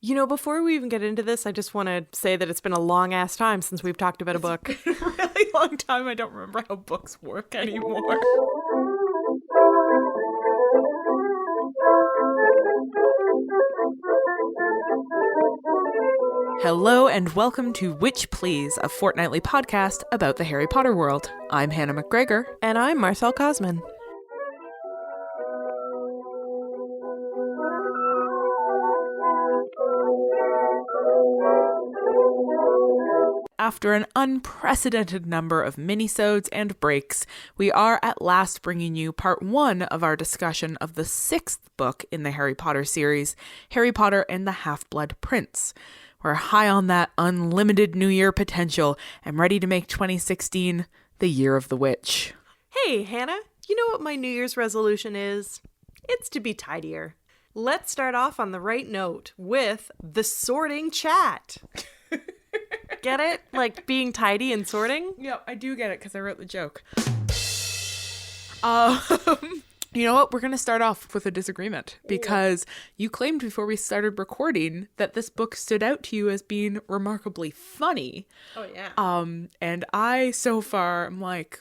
You know, before we even get into this, I just want to say that it's been a long-ass time since we've talked about a book. It's been a really long time. I don't remember how books work anymore. Hello and welcome to Witch Please, a fortnightly podcast about the Harry Potter world. I'm Hannah McGregor. And I'm Marcel Cosman. After an unprecedented number of minisodes and breaks, we are at last bringing you part one of our discussion of the sixth book in the Harry Potter series, Harry Potter and the Half-Blood Prince. We're high on that unlimited New Year potential and ready to make 2016 the year of the witch. Hey, Hannah, you know what my New Year's resolution is? It's to be tidier. Let's start off on the right note with the sorting chat. Get it? Like being tidy and sorting? Yeah, I do get it because I wrote the joke. You know what? We're going to start off with a disagreement because you claimed before we started recording that this book stood out to you as being remarkably funny. Oh, yeah. And I, so far, am like,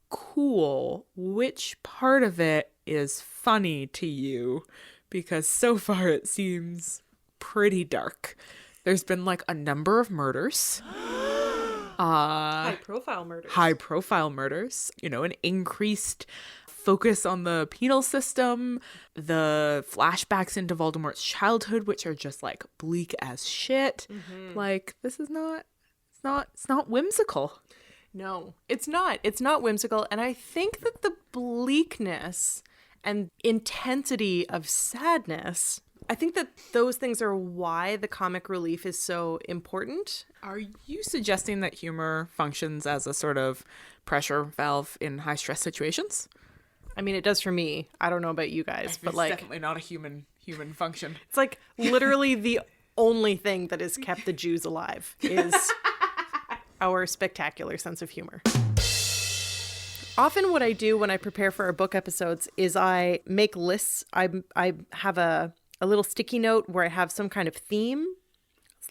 cool. Which part of it is funny to you? Because so far it seems pretty dark. There's been like a number of murders. High-profile murders. High-profile murders. You know, an increased focus on the penal system, the flashbacks into Voldemort's childhood, which are just like bleak as shit. Mm-hmm. Like, this is not, it's not whimsical. No, it's not. It's not whimsical. And I think that the bleakness and intensity of sadness, I think that those things are why the comic relief is so important. Are you suggesting that humor functions as a sort of pressure valve in high stress situations? I mean, it does for me. I don't know about you guys, but like, definitely not a human function. It's like literally the only thing that has kept the Jews alive is our spectacular sense of humor. Often what I do when I prepare for our book episodes is I make lists. I have a little sticky note where I have some kind of theme,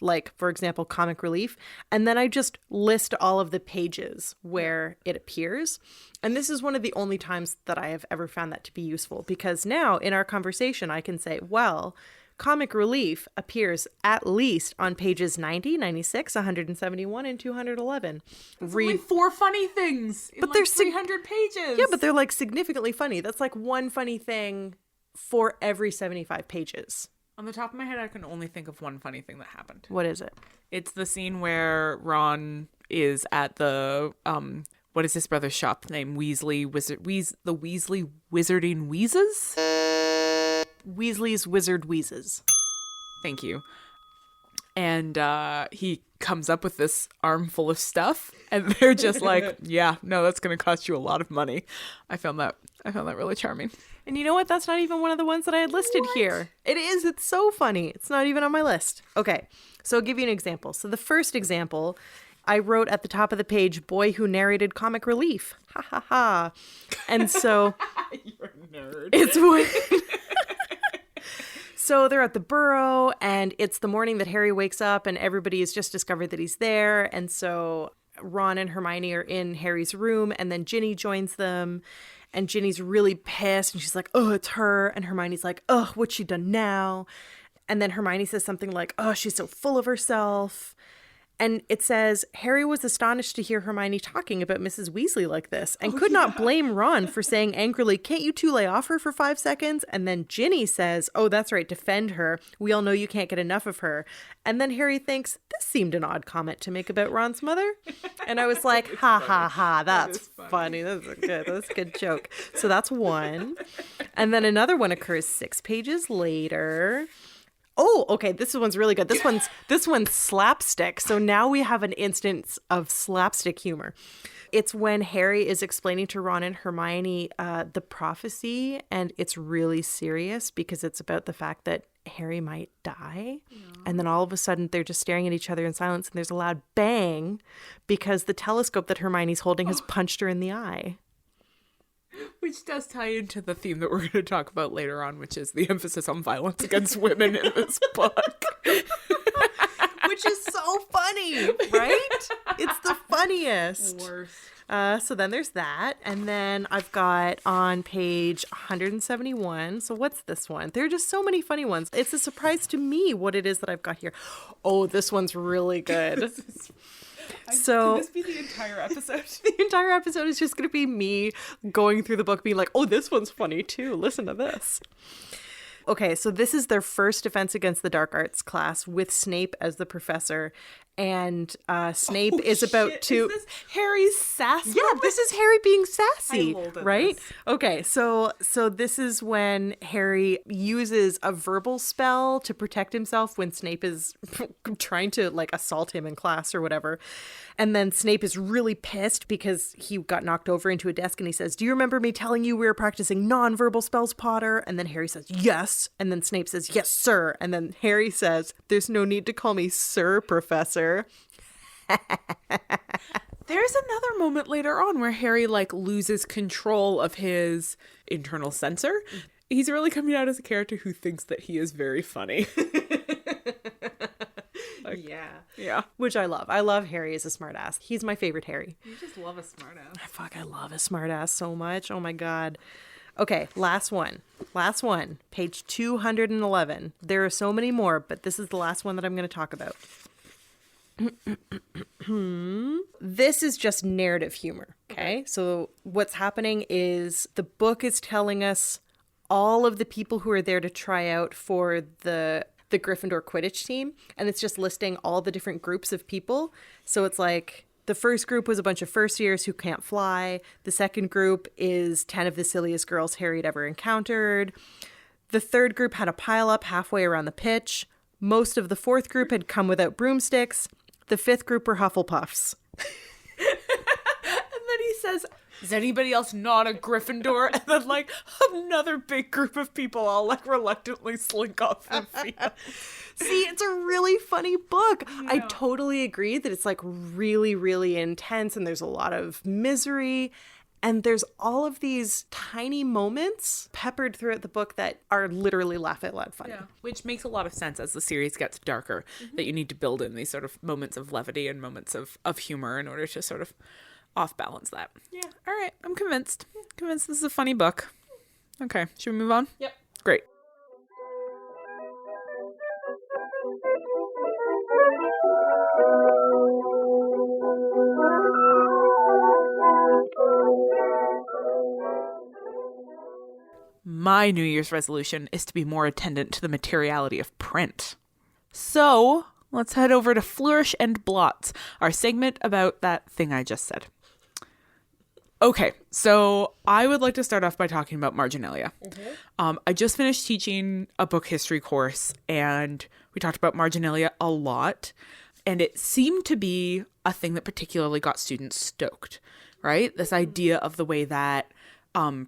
like, for example, comic relief. And then I just list all of the pages where it appears. And this is one of the only times that I have ever found that to be useful, because now in our conversation, I can say, well, comic relief appears at least on pages 90, 96, 171, and 211. That's only 4 funny things in, but they're 300 pages. Yeah, but they're like significantly funny. That's like one funny thing for every 75 pages. On the top of my head, I can only think of one funny thing that happened. What is it? It's the scene where Ron is at the, what is his brother's shop name? the Weasley Wizarding Wheezes? Weasley's Wizard Wheezes. Thank you. And he comes up with this armful of stuff, and they're just like, yeah, no, that's going to cost you a lot of money. I found that really charming. And you know what? That's not even one of the ones that I had listed here. It is. It's so funny. It's not even on my list. Okay, so I'll give you an example. So the first example, I wrote at the top of the page, boy who narrated comic relief. Ha ha ha. And so You're a nerd. It's when So they're at the Burrow, and it's the morning that Harry wakes up, and everybody has just discovered that he's there. And so Ron and Hermione are in Harry's room, and then Ginny joins them. And Ginny's really pissed, and she's like, oh, it's her. And Hermione's like, oh, what's she done now? And then Hermione says something like, oh, she's so full of herself. And it says, Harry was astonished to hear Hermione talking about Mrs. Weasley like this and could not blame Ron for saying angrily, can't you two lay off her for 5 seconds? And then Ginny says, oh, that's right, defend her. We all know you can't get enough of her. And then Harry thinks, this seemed an odd comment to make about Ron's mother. And I was like, ha, ha, ha, that's funny. That's a good joke. So that's one. And then another one occurs 6 pages later. Oh, okay. This one's really good. This one's slapstick. So now we have an instance of slapstick humor. It's when Harry is explaining to Ron and Hermione the prophecy, and it's really serious because it's about the fact that Harry might die. Yeah. And then all of a sudden they're just staring at each other in silence, and there's a loud bang because the telescope that Hermione's holding has punched her in the eye. Which does tie into the theme that we're going to talk about later on, which is the emphasis on violence against women in this book. Which is so funny, right? It's the funniest. Worst. So then there's that. And then I've got on page 171. So what's this one? There are just so many funny ones. It's a surprise to me what it is that I've got here. Oh, this one's really good. So can this be the entire episode? The entire episode is just going to be me going through the book being like, oh, this one's funny too. Listen to this. Okay, so this is their first Defense Against the Dark Arts class with Snape as the professor. And Snape is about to... Is this Harry's sass Yeah, moment? this is Harry being sassy, I molded right? this. Okay, so this is when Harry uses a verbal spell to protect himself when Snape is trying to like assault him in class or whatever. And then Snape is really pissed because he got knocked over into a desk and he says, "Do you remember me telling you we were practicing non-verbal spells, Potter?" And then Harry says, "Yes." And then Snape says, "Yes, sir." And then Harry says, "There's no need to call me sir, Professor." There's another moment later on where Harry like loses control of his internal censor. He's really coming out as a character who thinks that he is very funny. Yeah. Which I love. I love Harry as a smartass. He's my favorite Harry. You just love a smartass. Fuck, I love a smartass so much. Oh my God. Okay, last one. Last one. Page 211. There are so many more, but this is the last one that I'm going to talk about. This is just narrative humor, okay? So what's happening is the book is telling us all of the people who are there to try out for the Gryffindor Quidditch team, and it's just listing all the different groups of people. So it's like the first group was a bunch of first years who can't fly. The second group is 10 of the silliest girls Harry had ever encountered. The third group had a pile up halfway around the pitch. Most of the fourth group had come without broomsticks. The fifth group were Hufflepuffs. And then he says, "Is anybody else not a Gryffindor?" And then like another big group of people all like reluctantly slink off the field. See, it's a really funny book. Yeah. I totally agree that it's like really, really intense and there's a lot of misery. And there's all of these tiny moments peppered throughout the book that are literally laugh out loud funny. Yeah. Which makes a lot of sense as the series gets darker, that you need to build in these sort of moments of levity and moments of humor in order to sort of off balance that. Yeah. All right. I'm convinced. Convinced this is a funny book. Okay. Should we move on? Yep. Great. My New Year's resolution is to be more attendant to the materiality of print. So let's head over to Flourish and Blots, our segment about that thing I just said. Okay, so I would like to start off by talking about marginalia. I just finished teaching a book history course, and we talked about marginalia a lot, and it seemed to be a thing that particularly got students stoked, right? This idea of the way that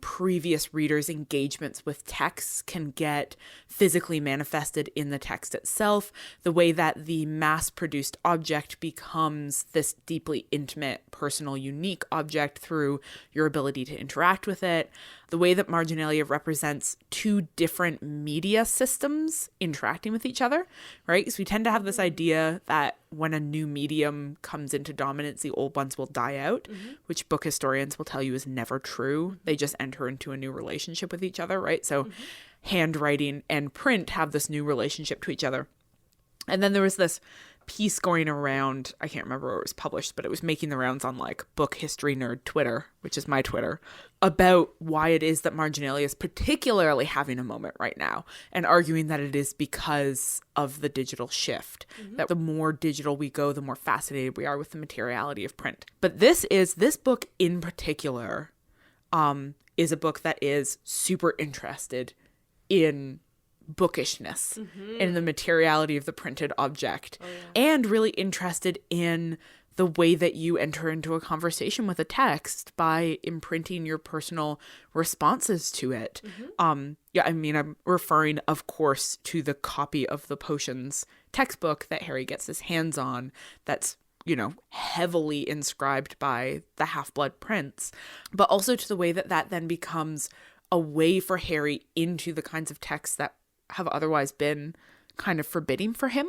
previous readers' engagements with texts can get physically manifested in the text itself, the way that the mass-produced object becomes this deeply intimate, personal, unique object through your ability to interact with it, the way that marginalia represents two different media systems interacting with each other, right? So we tend to have this idea that when a new medium comes into dominance, the old ones will die out, which book historians will tell you is never true. They just enter into a new relationship with each other, right? So handwriting and print have this new relationship to each other. And then there was this piece going around, I can't remember where it was published, but it was making the rounds on like Book History Nerd Twitter, which is my Twitter, about why it is that marginalia is particularly having a moment right now, and arguing that it is because of the digital shift, that the more digital we go, the more fascinated we are with the materiality of print. But this book in particular is a book that is super interested in bookishness, in the materiality of the printed object, and really interested in the way that you enter into a conversation with a text by imprinting your personal responses to it. I'm referring, of course, to the copy of the potions textbook that Harry gets his hands on that's heavily inscribed by the Half-Blood Prince, but also to the way that that then becomes a way for Harry into the kinds of texts that have otherwise been kind of forbidding for him,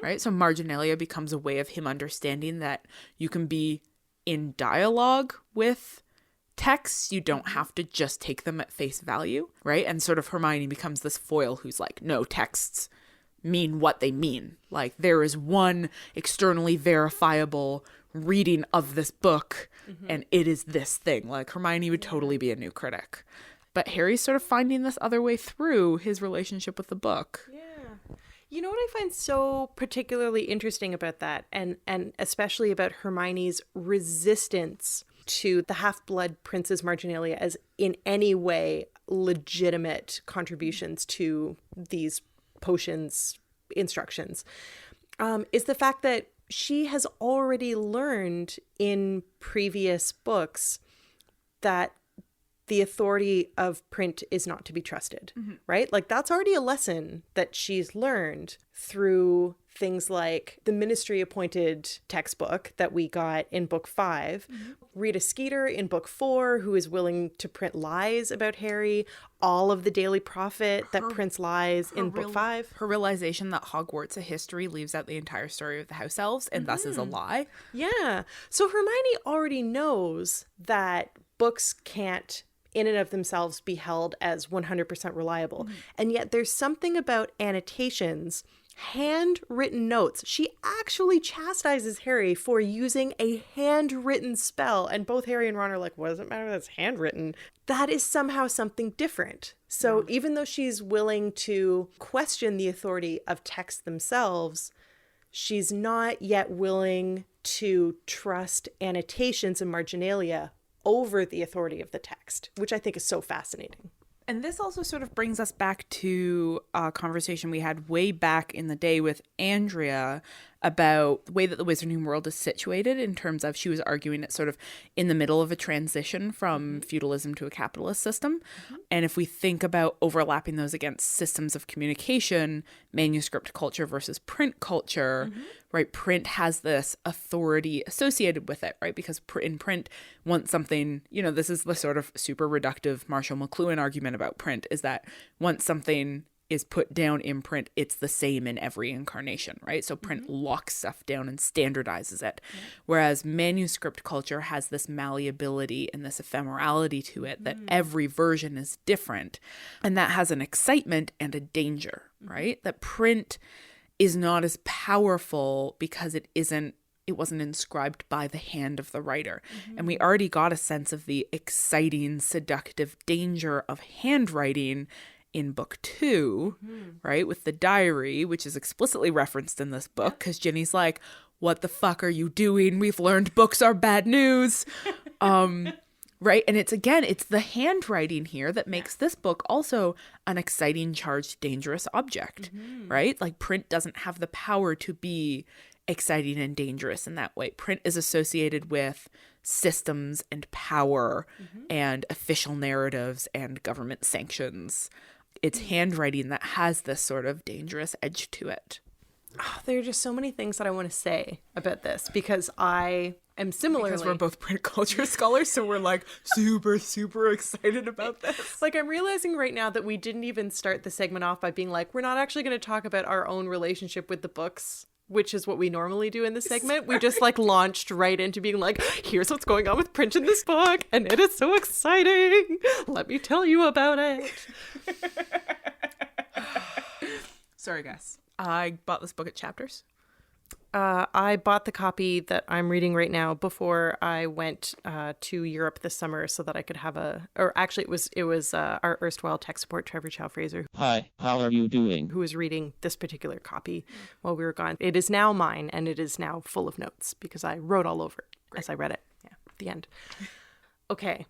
right? So marginalia becomes a way of him understanding that you can be in dialogue with texts. You don't have to just take them at face value, right? And sort of Hermione becomes this foil who's like, no, texts mean what they mean. Like, there is one externally verifiable reading of this book, and it is this thing. Like, Hermione would totally be a new critic. But Harry's sort of finding this other way through his relationship with the book. Yeah. You know what I find so particularly interesting about that, and especially about Hermione's resistance to the Half-Blood Prince's marginalia as in any way legitimate contributions to these potions instructions, is the fact that she has already learned in previous books that the authority of print is not to be trusted, right? Like, that's already a lesson that she's learned through things like the ministry appointed textbook that we got in book 5, Rita Skeeter in book 4, who is willing to print lies about Harry, all of the Daily Prophet that prints lies in book 5. Her realization that Hogwarts, a history, leaves out the entire story of the house elves and thus is a lie. Yeah. So Hermione already knows that books can't in and of themselves be held as 100% reliable. And yet there's something about annotations, handwritten notes. She actually chastises Harry for using a handwritten spell. And both Harry and Ron are like, what does it matter that's handwritten? That is somehow something different. So even though she's willing to question the authority of texts themselves, she's not yet willing to trust annotations and marginalia over the authority of the text, which I think is so fascinating. And this also sort of brings us back to a conversation we had way back in the day with Andrea about the way that the Wizarding world is situated, in terms of, she was arguing it's sort of in the middle of a transition from feudalism to a capitalist system. And if we think about overlapping those against systems of communication, manuscript culture versus print culture, right? Print has this authority associated with it, right? Because in print, once something, this is the sort of super reductive Marshall McLuhan argument about print, is that once something is put down in print, it's the same in every incarnation, right? So print locks stuff down and standardizes it. Whereas manuscript culture has this malleability and this ephemerality to it, that every version is different. And that has an excitement and a danger, right? That print is not as powerful because it wasn't inscribed by the hand of the writer. And we already got a sense of the exciting, seductive danger of handwriting in book 2, right, with the diary, which is explicitly referenced in this book, because Ginny's like, what the fuck are you doing? We've learned books are bad news. Right? And it's the handwriting here that makes this book also an exciting, charged, dangerous object, right? Like, print doesn't have the power to be exciting and dangerous in that way. Print is associated with systems and power and official narratives and government sanctions. It's handwriting that has this sort of dangerous edge to it. Oh, there are just so many things that I want to say about this, because I am similarly... Because we're both print culture scholars, so we're like super, super excited about this. Like, I'm realizing right now that we didn't even start the segment off by being like, we're not actually going to talk about our own relationship with the books, which is what we normally do in this segment. We just like launched right into being like, here's what's going on with print in this book, and it is so exciting. Let me tell you about it. Sorry, guys. I bought this book at Chapters. I bought the copy that I'm reading right now before I went to Europe this summer, so that I could have it was our erstwhile tech support, Trevor Chow Fraser. Hi, how are you doing? Who was reading this particular copy while we were gone. It is now mine, and it is now full of notes because I wrote all over it as I read it. Yeah, the end. Okay.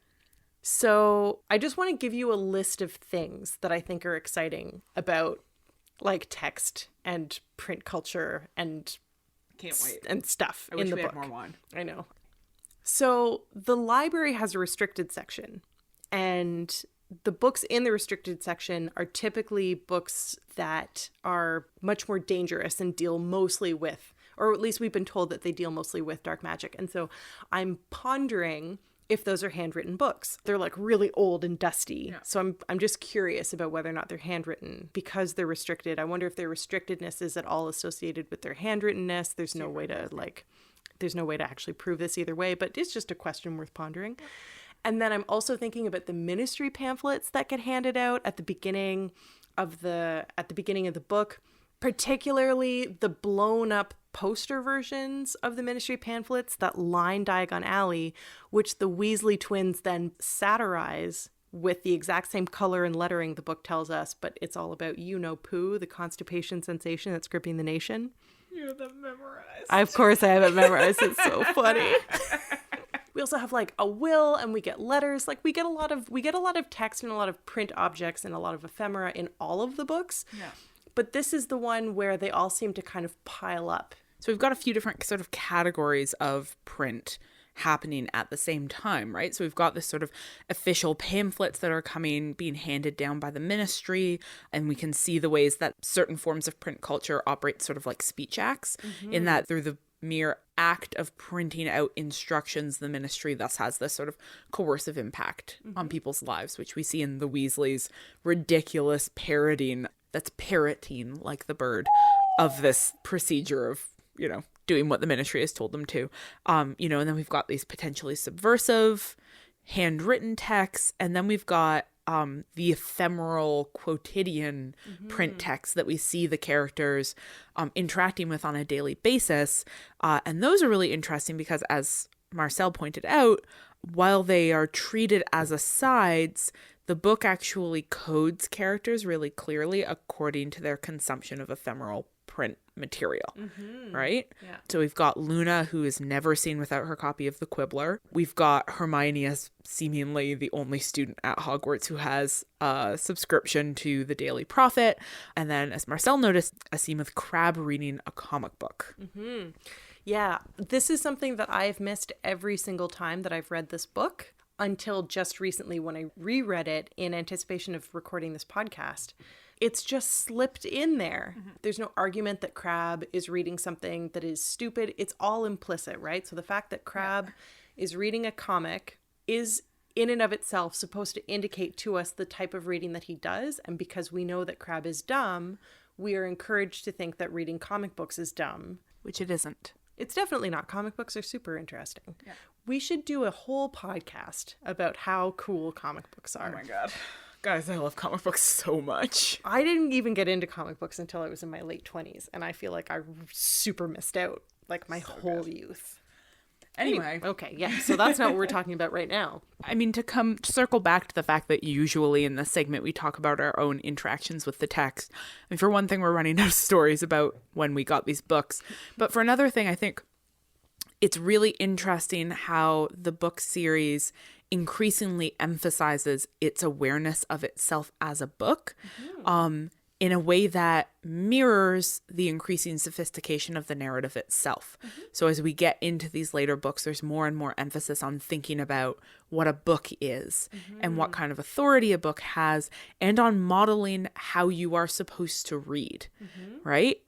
So I just want to give you a list of things that I think are exciting about like text and print culture and can't wait and stuff I in wish the we book. had more wine. I know. So the library has a restricted section, and the books in the restricted section are typically books that are much more dangerous and deal mostly with or at least we've been told that they deal mostly with dark magic. And so I'm pondering if those are handwritten books. They're like really old and dusty. Yeah. So I'm just curious about whether or not they're handwritten because they're restricted. I wonder if their restrictedness is at all associated with their handwrittenness. There's no way to actually prove this either way, but it's just a question worth pondering. And then I'm also thinking about the ministry pamphlets that get handed out at the beginning of the book, particularly the blown up poster versions of the ministry pamphlets that line Diagon Alley, which the Weasley twins then satirize with the exact same color and lettering the book tells us, but it's all about poo, the constipation sensation that's gripping the nation. You have that memorized. Of course I have it memorized. It's so funny. We also have like a will, and we get letters. Like we get a lot of text and a lot of print objects and a lot of ephemera in all of the books. Yeah. But this is the one where they all seem to kind of pile up. So we've got a few different sort of categories of print happening at the same time, right? So we've got this sort of official pamphlets that are being handed down by the ministry, and we can see the ways that certain forms of print culture operate sort of like speech acts, in that through the mere act of printing out instructions, the ministry thus has this sort of coercive impact on people's lives, which we see in the Weasleys' ridiculous parroting like the bird of this procedure of, doing what the ministry has told them to. And then we've got these potentially subversive handwritten texts, and then we've got the ephemeral quotidian print text that we see the characters interacting with on a daily basis. And those are really interesting because, as Marcel pointed out, while they are treated as asides, the book actually codes characters really clearly according to their consumption of ephemeral print material, right? Yeah. So we've got Luna, who is never seen without her copy of the Quibbler. We've got Hermione as seemingly the only student at Hogwarts who has a subscription to the Daily Prophet. And then, as Marcel noticed, a scene with Crabbe reading a comic book. Yeah, this is something that I've missed every single time that I've read this book until just recently when I reread it in anticipation of recording this podcast. It's just slipped in there. There's no argument that Crabbe is reading something that is stupid. It's all implicit, right? So the fact that Crabbe is reading a comic is in and of itself supposed to indicate to us the type of reading that he does. And because we know that Crabbe is dumb, we are encouraged to think that reading comic books is dumb. Which it isn't. It's definitely not. Comic books are super interesting. Yeah. We should do a whole podcast about how cool comic books are. Oh my God. Guys, I love comic books so much. I didn't even get into comic books until I was in my late 20s, and I feel like I super missed out, like my whole youth. Anyway. Okay, yeah, so that's not what we're talking about right now. I mean, to circle back to the fact that usually in this segment we talk about our own interactions with the text. I mean, for one thing, we're running out of stories about when we got these books. But for another thing, I think it's really interesting how the book series increasingly emphasizes its awareness of itself as a book, in a way that mirrors the increasing sophistication of the narrative itself. So as we get into these later books, there's more and more emphasis on thinking about what a book is and what kind of authority a book has, and on modeling how you are supposed to read, right?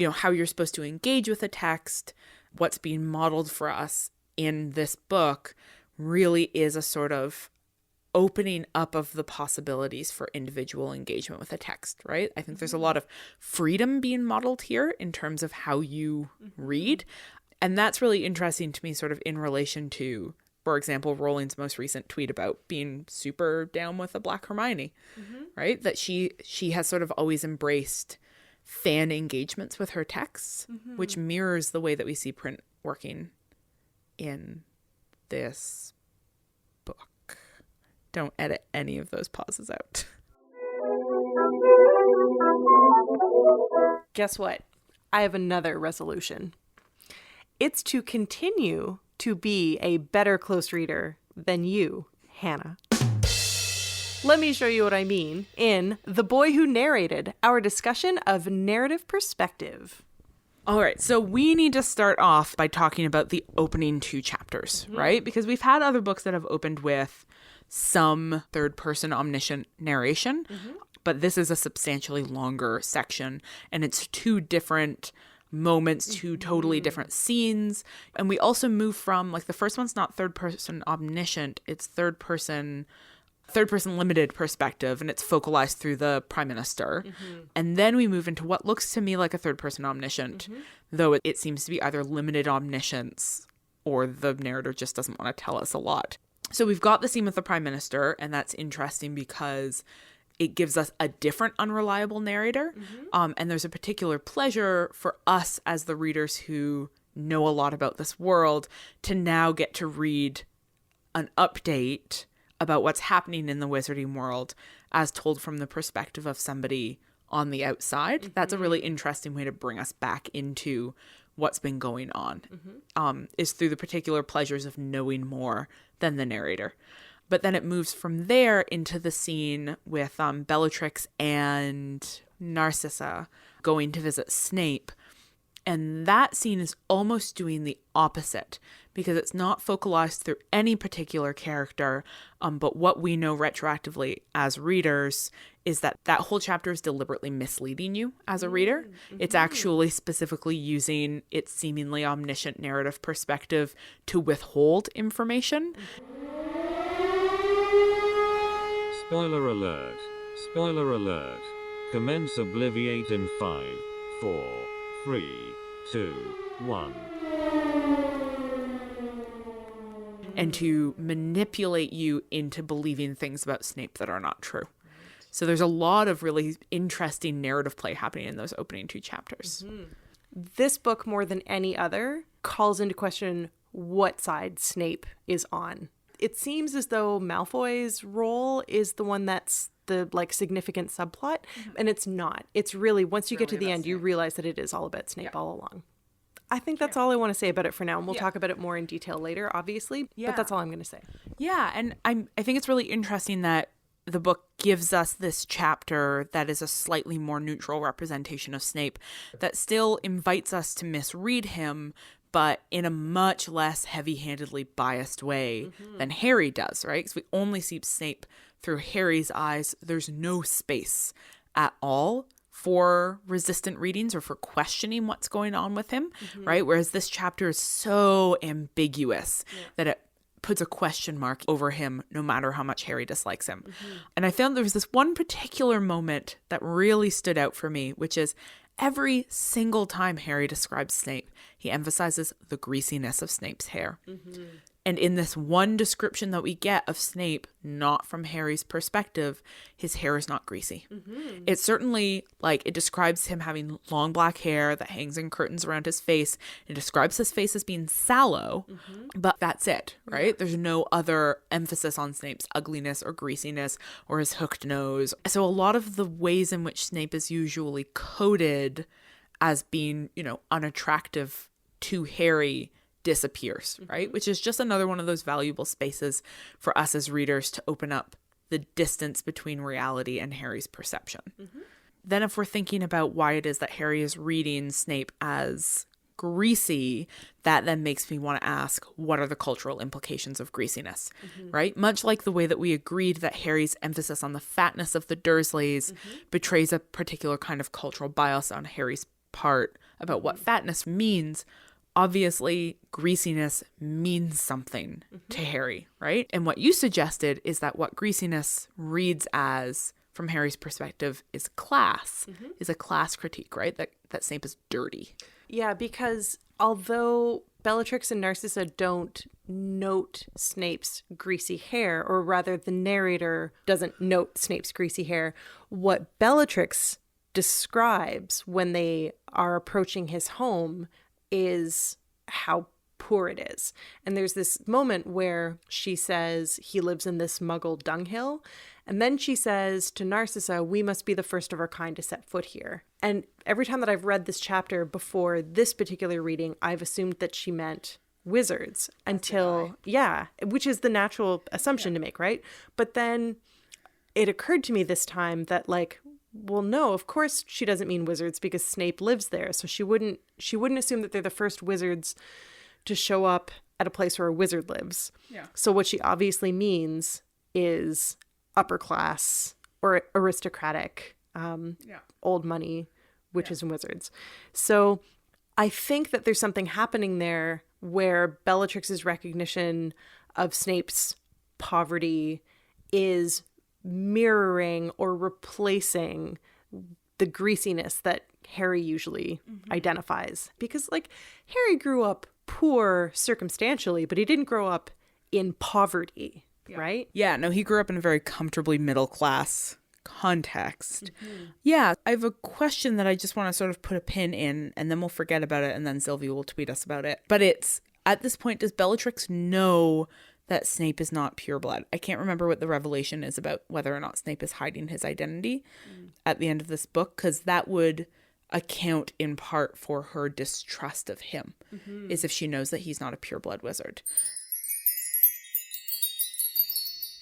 How you're supposed to engage with a text. What's being modeled for us in this book really is a sort of opening up of the possibilities for individual engagement with a text, right? I think there's a lot of freedom being modeled here in terms of how you read. And that's really interesting to me, sort of in relation to, for example, Rowling's most recent tweet about being super down with a Black Hermione, right? That she has sort of always embraced fan engagements with her texts, which mirrors the way that we see print working in this book. Don't edit any of those pauses out. Guess what? I have another resolution. It's to continue to be a better close reader than you, Hannah. Let me show you what I mean in The Boy Who Narrated, our discussion of narrative perspective. All right, so we need to start off by talking about the opening 2 chapters, right? Because we've had other books that have opened with some third-person omniscient narration, but this is a substantially longer section, and it's 2 different moments to totally different scenes. And we also move from, like, the first one's not third person omniscient, it's third person limited perspective, and it's focalized through the prime minister. And then we move into what looks to me like a third person omniscient, though it seems to be either limited omniscience or the narrator just doesn't want to tell us a lot. So we've got the scene with the prime minister, and that's interesting because it gives us a different unreliable narrator. And there's a particular pleasure for us as the readers who know a lot about this world to now get to read an update about what's happening in the wizarding world as told from the perspective of somebody on the outside. That's a really interesting way to bring us back into what's been going on, is through the particular pleasures of knowing more than the narrator. But then it moves from there into the scene with Bellatrix and Narcissa going to visit Snape. And that scene is almost doing the opposite because it's not focalized through any particular character. But what we know retroactively as readers is that that whole chapter is deliberately misleading you as a reader. It's actually specifically using its seemingly omniscient narrative perspective to withhold information. Spoiler alert. Spoiler alert. Commence Obliviate in 5, 4, 3, 2, 1. And to manipulate you into believing things about Snape that are not true. So there's a lot of really interesting narrative play happening in those opening 2 chapters. This book, more than any other, calls into question what side Snape is on. It seems as though Malfoy's role is the one that's the significant subplot, and it's not. It's really, once you get to the end, you realize that it is all about Snape all along. I think that's all I want to say about it for now, and we'll talk about it more in detail later, obviously, but that's all I'm going to say. Yeah, and I think it's really interesting that the book gives us this chapter that is a slightly more neutral representation of Snape that still invites us to misread him, but in a much less heavy-handedly biased way than Harry does, right? Because we only see Snape through Harry's eyes. There's no space at all for resistant readings or for questioning what's going on with him, right? Whereas this chapter is so ambiguous that it puts a question mark over him no matter how much Harry dislikes him. And I found there was this one particular moment that really stood out for me, which is every single time Harry describes Snape, he emphasizes the greasiness of Snape's hair. And in this one description that we get of Snape, not from Harry's perspective, his hair is not greasy. It's certainly, it describes him having long black hair that hangs in curtains around his face. It describes his face as being sallow, but that's it, right? There's no other emphasis on Snape's ugliness or greasiness or his hooked nose. So a lot of the ways in which Snape is usually coded as being, unattractive to Harry disappears, right? Which is just another one of those valuable spaces for us as readers to open up the distance between reality and Harry's perception. Then if we're thinking about why it is that Harry is reading Snape as greasy, that then makes me want to ask, what are the cultural implications of greasiness, right? Much like the way that we agreed that Harry's emphasis on the fatness of the Dursleys betrays a particular kind of cultural bias on Harry's part about what fatness means. Obviously, greasiness means something to Harry, right? And what you suggested is that what greasiness reads as, from Harry's perspective, is class, is a class critique, right? That Snape is dirty. Yeah, because although Bellatrix and Narcissa don't note Snape's greasy hair, or rather the narrator doesn't note Snape's greasy hair, what Bellatrix describes when they are approaching his home is how poor it is. And there's this moment where she says he lives in this muggle dunghill. And then she says to Narcissa, we must be the first of our kind to set foot here. And every time that I've read this chapter before this particular reading, I've assumed that she meant wizards until, which is the natural assumption to make, right? But then it occurred to me this time that well, no, of course she doesn't mean wizards because Snape lives there. So she wouldn't assume that they're the first wizards to show up at a place where a wizard lives. Yeah. So what she obviously means is upper class or aristocratic, old money witches and wizards. So I think that there's something happening there where Bellatrix's recognition of Snape's poverty is mirroring or replacing the greasiness that Harry usually identifies. Because, like, Harry grew up poor circumstantially, but he didn't grow up in poverty, right? Yeah, no, he grew up in a very comfortably middle class context. Yeah, I have a question that I just want to sort of put a pin in, and then we'll forget about it, and then Sylvia will tweet us about it. But it's, at this point, does Bellatrix know that Snape is not pureblood? I can't remember what the revelation is about whether or not Snape is hiding his identity at the end of this book, because that would account in part for her distrust of him, is if she knows that he's not a pureblood wizard.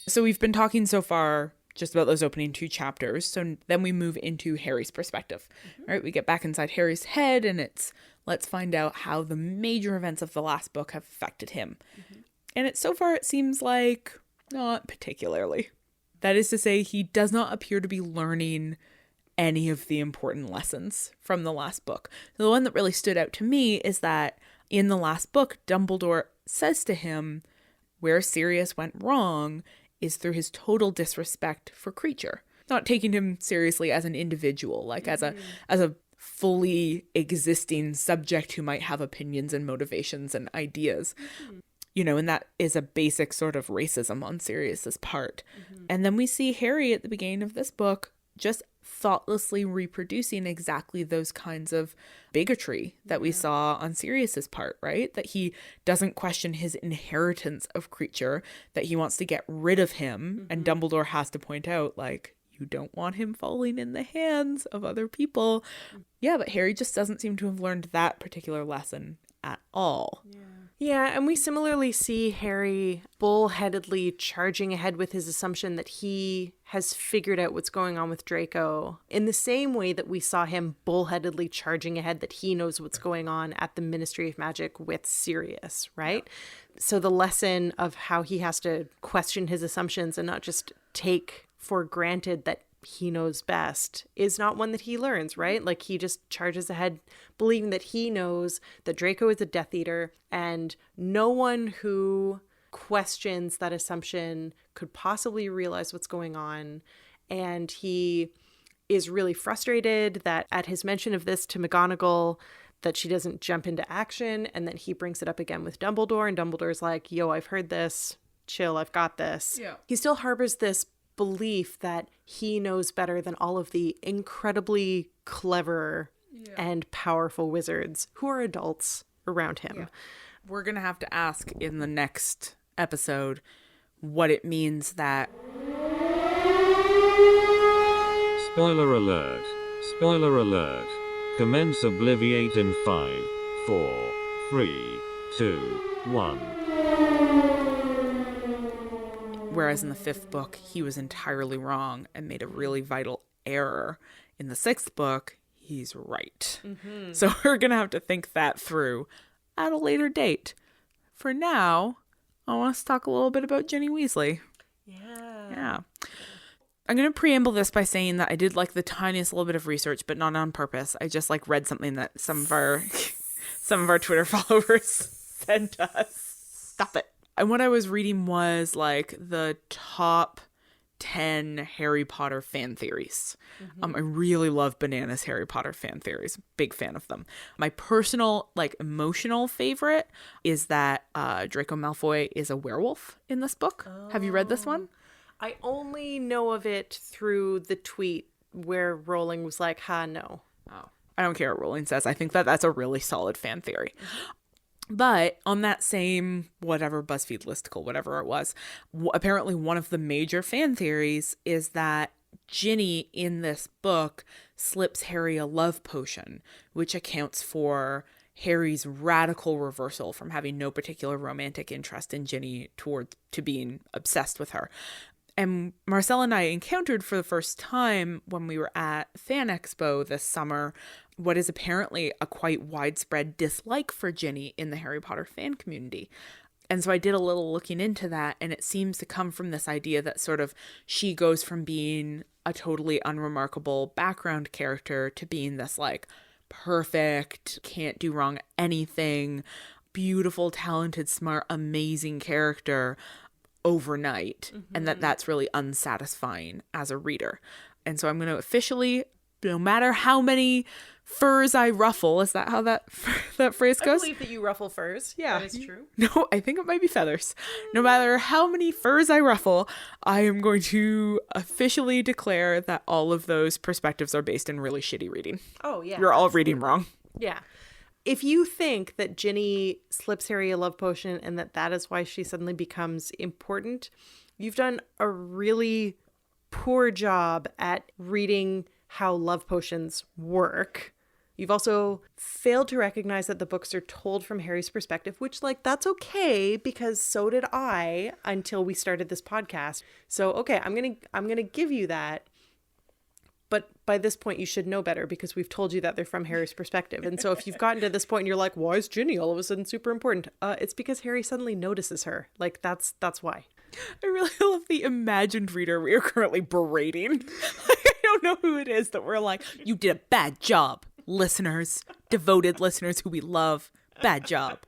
So we've been talking so far just about those opening 2 chapters. So then we move into Harry's perspective, right? We get back inside Harry's head, and it's, let's find out how the major events of the last book have affected him. And so far it seems like not particularly. That is to say, he does not appear to be learning any of the important lessons from the last book. The one that really stood out to me is that in the last book, Dumbledore says to him where Sirius went wrong is through his total disrespect for Kreacher. Not taking him seriously as an individual, like as a fully existing subject who might have opinions and motivations and ideas. You know, and that is a basic sort of racism on Sirius's part. And then we see Harry at the beginning of this book just thoughtlessly reproducing exactly those kinds of bigotry that we saw on Sirius's part, right? That he doesn't question his inheritance of Kreacher, that he wants to get rid of him, and Dumbledore has to point out, like, you don't want him falling in the hands of other people. Yeah, but Harry just doesn't seem to have learned that particular lesson at all. Yeah, and we similarly see Harry bullheadedly charging ahead with his assumption that he has figured out what's going on with Draco, in the same way that we saw him bullheadedly charging ahead that he knows what's going on at the Ministry of Magic with Sirius, right? So the lesson of how he has to question his assumptions and not just take for granted that he knows best is not one that he learns, right? Like, he just charges ahead believing that he knows that Draco is a Death Eater, and no one who questions that assumption could possibly realize what's going on. And he is really frustrated that at his mention of this to McGonagall, that she doesn't jump into action, and then he brings it up again with Dumbledore, and Dumbledore's like, yo, I've heard this, chill, I've got this. Yeah. He still harbors this belief that he knows better than all of the incredibly clever and powerful wizards who are adults around him. We're going to have to ask in the next episode what it means that... Spoiler alert. Spoiler alert. Commence Obliviate in 5, 4, 3, 2, 1. Whereas in the 5th book, he was entirely wrong and made a really vital error. In the 6th book, he's right. So we're going to have to think that through at a later date. For now, I want us to talk a little bit about Ginny Weasley. Yeah. I'm going to preamble this by saying that I did like the tiniest little bit of research, but not on purpose. I just read something that some of our Twitter followers sent us. Stop it. And what I was reading was the top 10 Harry Potter fan theories. I really love Banana's Harry Potter fan theories. Big fan of them. My personal, emotional favorite is that Draco Malfoy is a werewolf in this book. Oh. Have you read this one? I only know of it through the tweet where Rowling was like, no. Oh, I don't care what Rowling says. I think that that's a really solid fan theory. But on that same whatever BuzzFeed listicle, whatever it was, apparently one of the major fan theories is that Ginny in this book slips Harry a love potion, which accounts for Harry's radical reversal from having no particular romantic interest in Ginny to being obsessed with her. And Marcel and I encountered for the first time when we were at Fan Expo this summer what is apparently a quite widespread dislike for Ginny in the Harry Potter fan community. And so I did a little looking into that, and it seems to come from this idea that sort of she goes from being a totally unremarkable background character to being this perfect, can't do wrong anything, beautiful, talented, smart, amazing character overnight, and that's really unsatisfying as a reader. And so I'm going to officially, no matter how many furs I ruffle, is that how that phrase goes? I believe that you ruffle furs. Yeah, that is true. No, I think it might be feathers. No matter how many furs I ruffle, I am going to officially declare that all of those perspectives are based in really shitty reading. Oh, yeah. You're all reading wrong. Yeah. If you think that Ginny slips Harry a love potion and that is why she suddenly becomes important, you've done a really poor job at reading how love potions work. You've also failed to recognize that the books are told from Harry's perspective, which, like, that's okay, because so did I until we started this podcast. So, okay, I'm gonna give you that. But by this point, you should know better, because we've told you that they're from Harry's perspective. And so if you've gotten to this point and you're like, why is Ginny all of a sudden super important? It's because Harry suddenly notices her. Like, that's why. I really love the imagined reader we are currently berating. Like, I don't know who it is that we're like, you did a bad job, listeners, devoted listeners who we love. Bad job.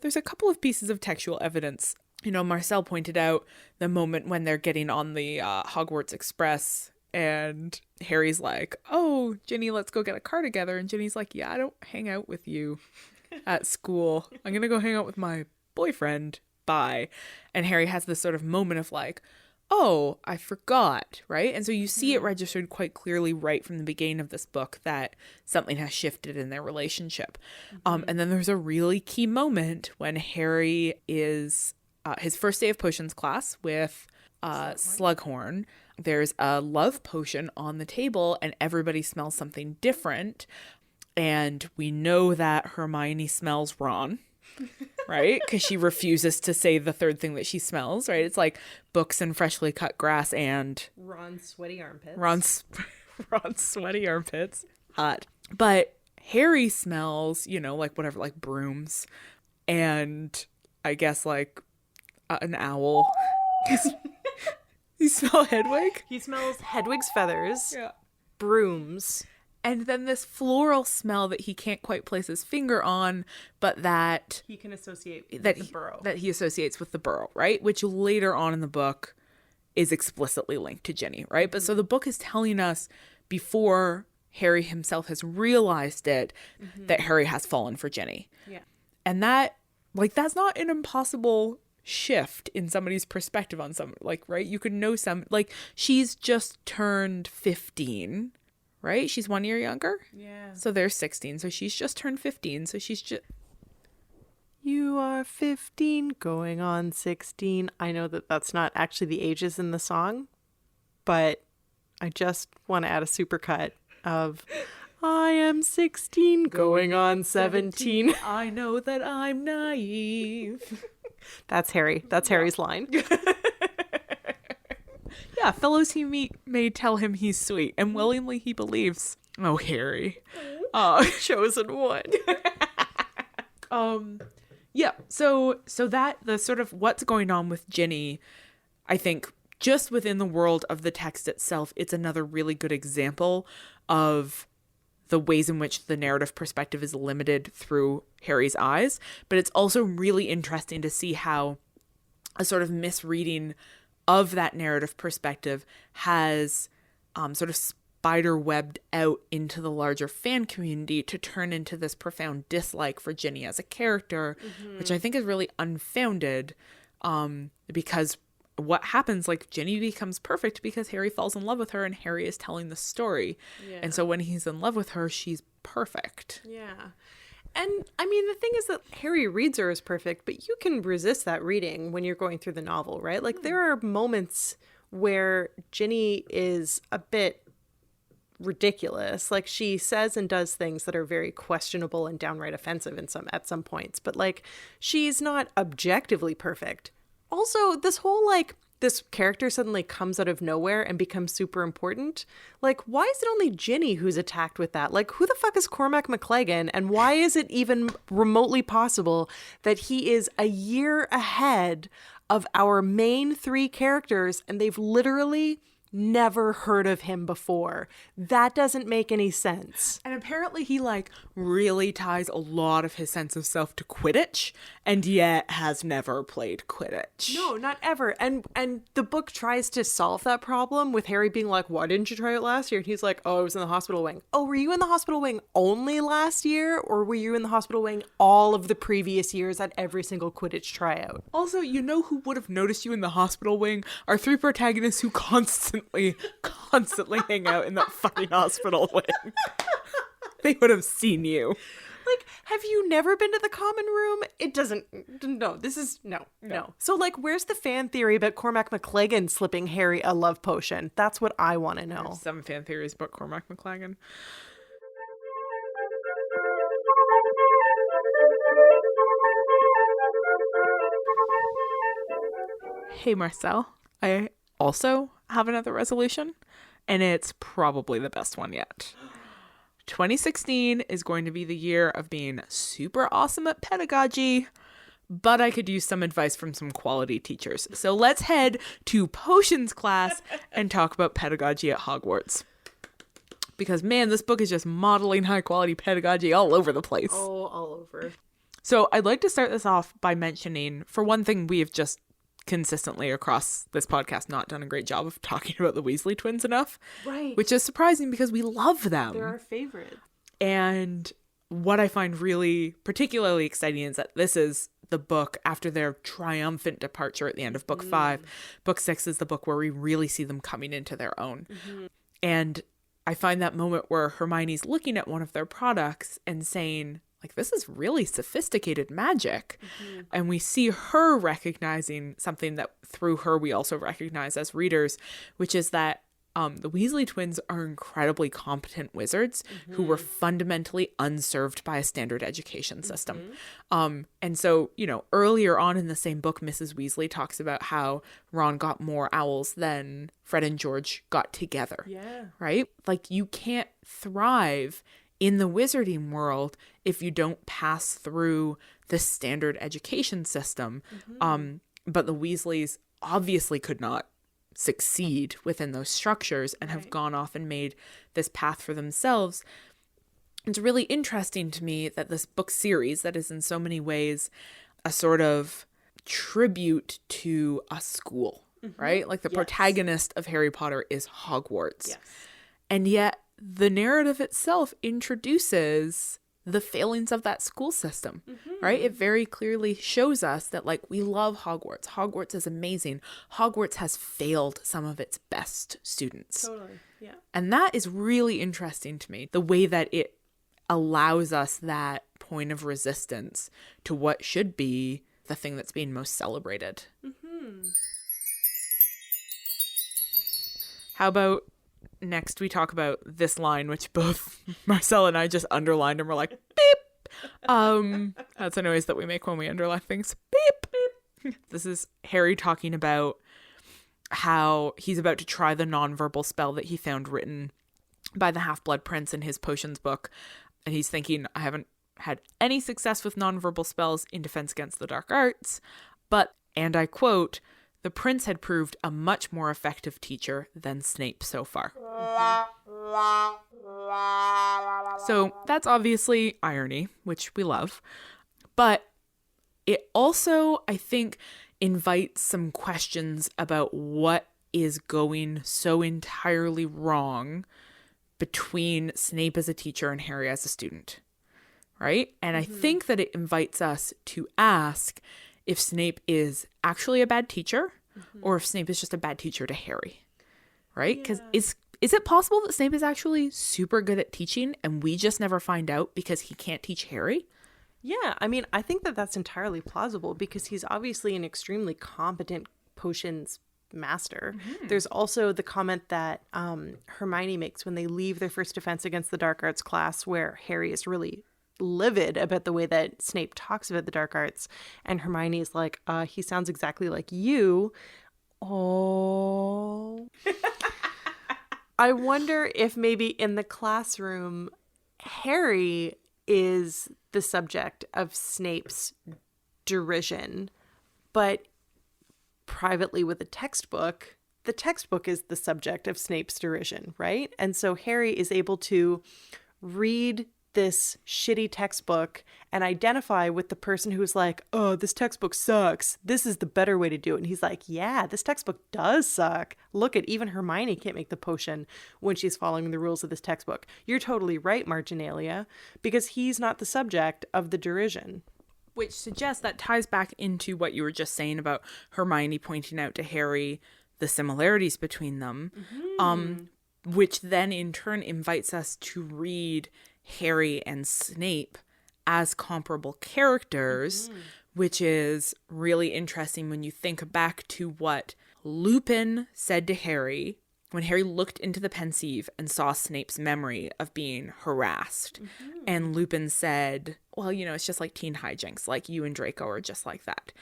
There's a couple of pieces of textual evidence. You know, Marcel pointed out the moment when they're getting on the Hogwarts Express and Harry's like, oh, Ginny, let's go get a car together. And Ginny's like, yeah, I don't hang out with you at school. I'm going to go hang out with my boyfriend. Bye. And Harry has this sort of moment of like, oh, I forgot, right? And so you see it registered quite clearly right from the beginning of this book that something has shifted in their relationship. And then there's a really key moment when Harry is his first day of potions class with Slughorn. There's a love potion on the table and everybody smells something different. And we know that Hermione smells Ron. Right? Because she refuses to say the third thing that she smells, right? It's like books and freshly cut grass and Ron's sweaty armpits. Ron's sweaty armpits. Hot. But Harry smells, you know, like whatever, like brooms and I guess like an owl. You smell Hedwig? He smells Hedwig's feathers. Yeah. Brooms. And then this floral smell that he can't quite place his finger on, but that he can associate with the burrow. That he associates with the burrow, right? Which later on in the book is explicitly linked to Ginny, right? But so the book is telling us before Harry himself has realized it that Harry has fallen for Ginny. Yeah. And that, like, that's not an impossible shift in somebody's perspective on some, like, right? You could know some, like, she's just turned 15. Right? She's 1 year younger? Yeah. So they're 16. So she's just turned 15. So she's just... You are 15 going on 16. I know that that's not actually the ages in the song, but I just want to add a supercut of I am 16 going on 17. I know that I'm naive. That's Harry. That's Harry's line. Yeah, fellows he meet may tell him he's sweet, and willingly he believes. Oh, Harry. Chosen one. Yeah, so that, the sort of what's going on with Ginny, I think just within the world of the text itself, it's another really good example of the ways in which the narrative perspective is limited through Harry's eyes. But it's also really interesting to see how a sort of misreading of that narrative perspective has sort of spider-webbed out into the larger fan community to turn into this profound dislike for Ginny as a character, which I think is really unfounded, because what happens, like, Ginny becomes perfect because Harry falls in love with her and Harry is telling the story. Yeah. And so when he's in love with her, she's perfect. Yeah. And, I mean, the thing is that Harry reads her as perfect, but you can resist that reading when you're going through the novel, right? Like, there are moments where Ginny is a bit ridiculous. Like, she says and does things that are very questionable and downright offensive at some points. But, like, she's not objectively perfect. Also, this whole, like, this character suddenly comes out of nowhere and becomes super important. Like, why is it only Ginny who's attacked with that? Like, who the fuck is Cormac McLagan? And why is it even remotely possible that he is a year ahead of our main three characters and they've literally never heard of him before. That doesn't make any sense. And apparently he like really ties a lot of his sense of self to Quidditch, and yet has never played Quidditch. No, not ever. And the book tries to solve that problem with Harry being like, why didn't you try it last year? And he's like, oh, I was in the hospital wing. Oh, were you in the hospital wing only last year? Or were you in the hospital wing all of the previous years at every single Quidditch tryout? Also, you know who would have noticed you in the hospital wing? Our three protagonists who constantly hang out in that fucking hospital wing. They would have seen you. Like, have you never been to the common room? It doesn't, no, this is, no. So, like, where's the fan theory about Cormac McLaggen slipping Harry a love potion? That's what I want to know. There's some fan theories about Cormac McLaggen. Hey, Marcel. I also have another resolution, and it's probably the best one yet. 2016 is going to be the year of being super awesome at pedagogy, but I could use some advice from some quality teachers. So let's head to potions class and talk about pedagogy at Hogwarts. Because, man, this book is just modeling high quality pedagogy all over the place. Oh, all over. So I'd like to start this off by mentioning, for one thing, we have just consistently across this podcast not done a great job of talking about the Weasley twins enough. Right. Which is surprising because we love them. They're our favorites. And what I find really particularly exciting is that this is the book after their triumphant departure at the end of book 5. Book 6 is the book where we really see them coming into their own. Mm-hmm. And I find that moment where Hermione's looking at one of their products and saying, like, this is really sophisticated magic. Mm-hmm. And we see her recognizing something that through her we also recognize as readers, which is that the Weasley twins are incredibly competent wizards who were fundamentally unserved by a standard education system. And so, you know, earlier on in the same book, Mrs. Weasley talks about how Ron got more owls than Fred and George got together. Yeah. Right? Like, you can't thrive in the wizarding world if you don't pass through the standard education system. But the Weasleys obviously could not succeed within those structures and have gone off and made this path for themselves. It's really interesting to me that this book series that is in so many ways a sort of tribute to a school, right? Like the protagonist of Harry Potter is Hogwarts. Yes. And yet the narrative itself introduces the failings of that school system, right? It very clearly shows us that, like, we love Hogwarts. Hogwarts is amazing. Hogwarts has failed some of its best students. Totally, yeah. And that is really interesting to me, the way that it allows us that point of resistance to what should be the thing that's being most celebrated. How about next we talk about this line, which both Marcel and I just underlined and we're like, beep. That's a noise that we make when we underline things. Beep, beep. This is Harry talking about how he's about to try the nonverbal spell that he found written by the Half-Blood Prince in his potions book. And he's thinking, I haven't had any success with nonverbal spells in Defense Against the Dark Arts, but, and I quote, the prince had proved a much more effective teacher than Snape so far. So that's obviously irony, which we love. But it also, I think, invites some questions about what is going so entirely wrong between Snape as a teacher and Harry as a student, right? And I think that it invites us to ask if Snape is actually a bad teacher or if Snape is just a bad teacher to Harry, right? Because is it possible that Snape is actually super good at teaching and we just never find out because he can't teach Harry? Yeah, I mean, I think that that's entirely plausible because he's obviously an extremely competent potions master. There's also the comment that Hermione makes when they leave their first Defense Against the Dark Arts class where Harry is really livid about the way that Snape talks about the dark arts, and Hermione is like, he sounds exactly like you. Oh. I wonder if maybe in the classroom Harry is the subject of Snape's derision, but privately with a textbook the textbook is the subject of Snape's derision, right? And so Harry is able to read this shitty textbook and identify with the person who's like, oh, this textbook sucks. This is the better way to do it. And he's like, yeah, this textbook does suck. Look at even Hermione can't make the potion when she's following the rules of this textbook. You're totally right, Marginalia, because he's not the subject of the derision. Which suggests that ties back into what you were just saying about Hermione pointing out to Harry the similarities between them, which then in turn invites us to read Harry and Snape as comparable characters, which is really interesting when you think back to what Lupin said to Harry when Harry looked into the Pensieve and saw Snape's memory of being harassed. And Lupin said, well, you know, it's just like teen hijinks, like you and Draco are just like that.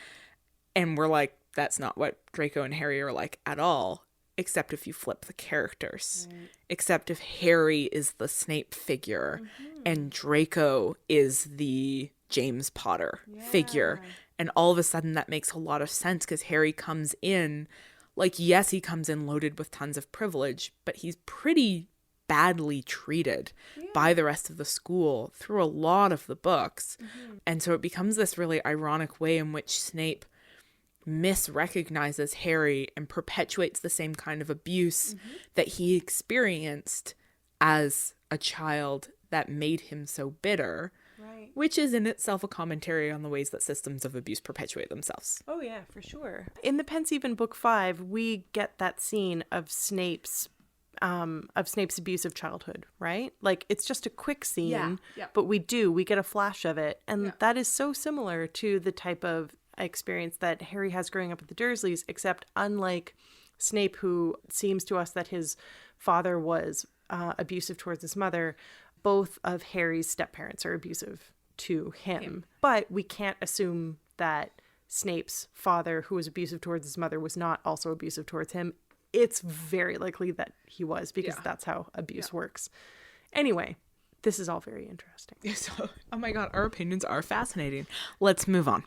And we're like, that's not what Draco and Harry are like at all. Except if you flip the characters. Right. Except if Harry is the Snape figure and Draco is the James Potter figure. And all of a sudden that makes a lot of sense because Harry comes in, like, yes, he comes in loaded with tons of privilege, but he's pretty badly treated by the rest of the school through a lot of the books. And so it becomes this really ironic way in which Snape misrecognizes Harry and perpetuates the same kind of abuse that he experienced as a child that made him so bitter, which is in itself a commentary on the ways that systems of abuse perpetuate themselves. Oh yeah, for sure. In the Pensieve in Book 5, we get that scene of Snape's abuse of childhood, right? Like, it's just a quick scene, but we get a flash of it, and that is so similar to the type of experience that Harry has growing up with the Dursleys, except unlike Snape, who seems to us that his father was abusive towards his mother, both of Harry's step-parents are abusive to him. But we can't assume that Snape's father, who was abusive towards his mother, was not also abusive towards him. It's very likely that he was, because that's how abuse works. Anyway, this is all very interesting. So, oh my god, our opinions are fascinating. Let's move on.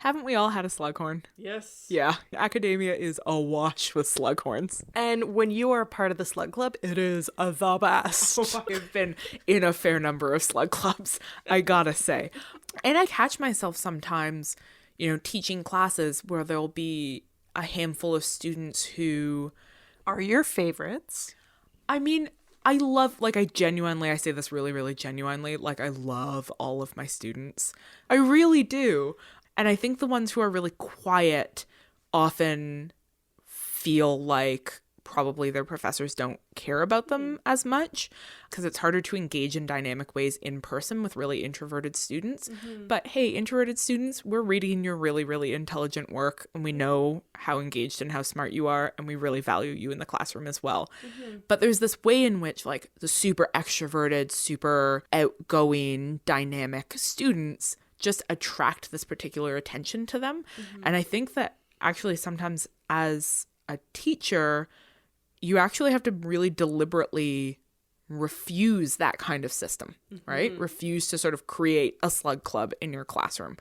Haven't we all had a slughorn? Yes. Yeah. Academia is awash with slughorns. And when you are a part of the slug club, it is the best. I've been in a fair number of slug clubs, I gotta say. And I catch myself sometimes, you know, teaching classes where there'll be a handful of students who are your favorites. I mean, I love, like, I say this really, really genuinely, like, I love all of my students. I really do. And I think the ones who are really quiet often feel like probably their professors don't care about them as much, because it's harder to engage in dynamic ways in person with really introverted students. But hey, introverted students, we're reading your really, really intelligent work, and we know how engaged and how smart you are, and we really value you in the classroom as well. But there's this way in which, like, the super extroverted, super outgoing, dynamic students just attract this particular attention to them. And I think that actually sometimes as a teacher, you actually have to really deliberately refuse that kind of system, right? Refuse to sort of create a slug club in your classroom.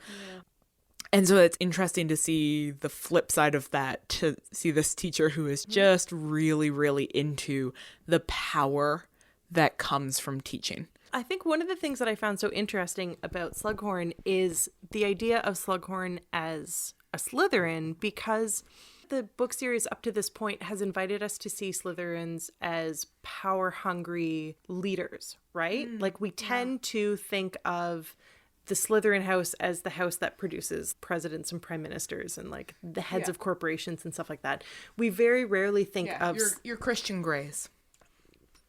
And so it's interesting to see the flip side of that, to see this teacher who is just really, really into the power that comes from teaching. I think one of the things that I found so interesting about Slughorn is the idea of Slughorn as a Slytherin, because the book series up to this point has invited us to see Slytherins as power-hungry leaders, right? Like, we tend to think of the Slytherin house as the house that produces presidents and prime ministers and, like, the heads of corporations and stuff like that. We very rarely think of... your Christian Greys.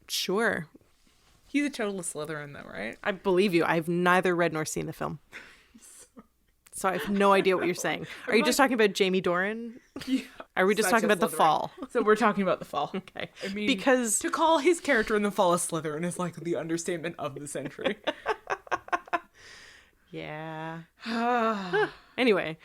Sure. He's a total Slytherin, though, right? I believe you. I've neither read nor seen the film. So I have no idea what you're saying. Are you just talking about Jamie Dornan? Yeah. Are we just talking about The Fall? So we're talking about The Fall. Okay. I mean, because to call his character in The Fall a Slytherin is like the understatement of the century. Yeah. Anyway,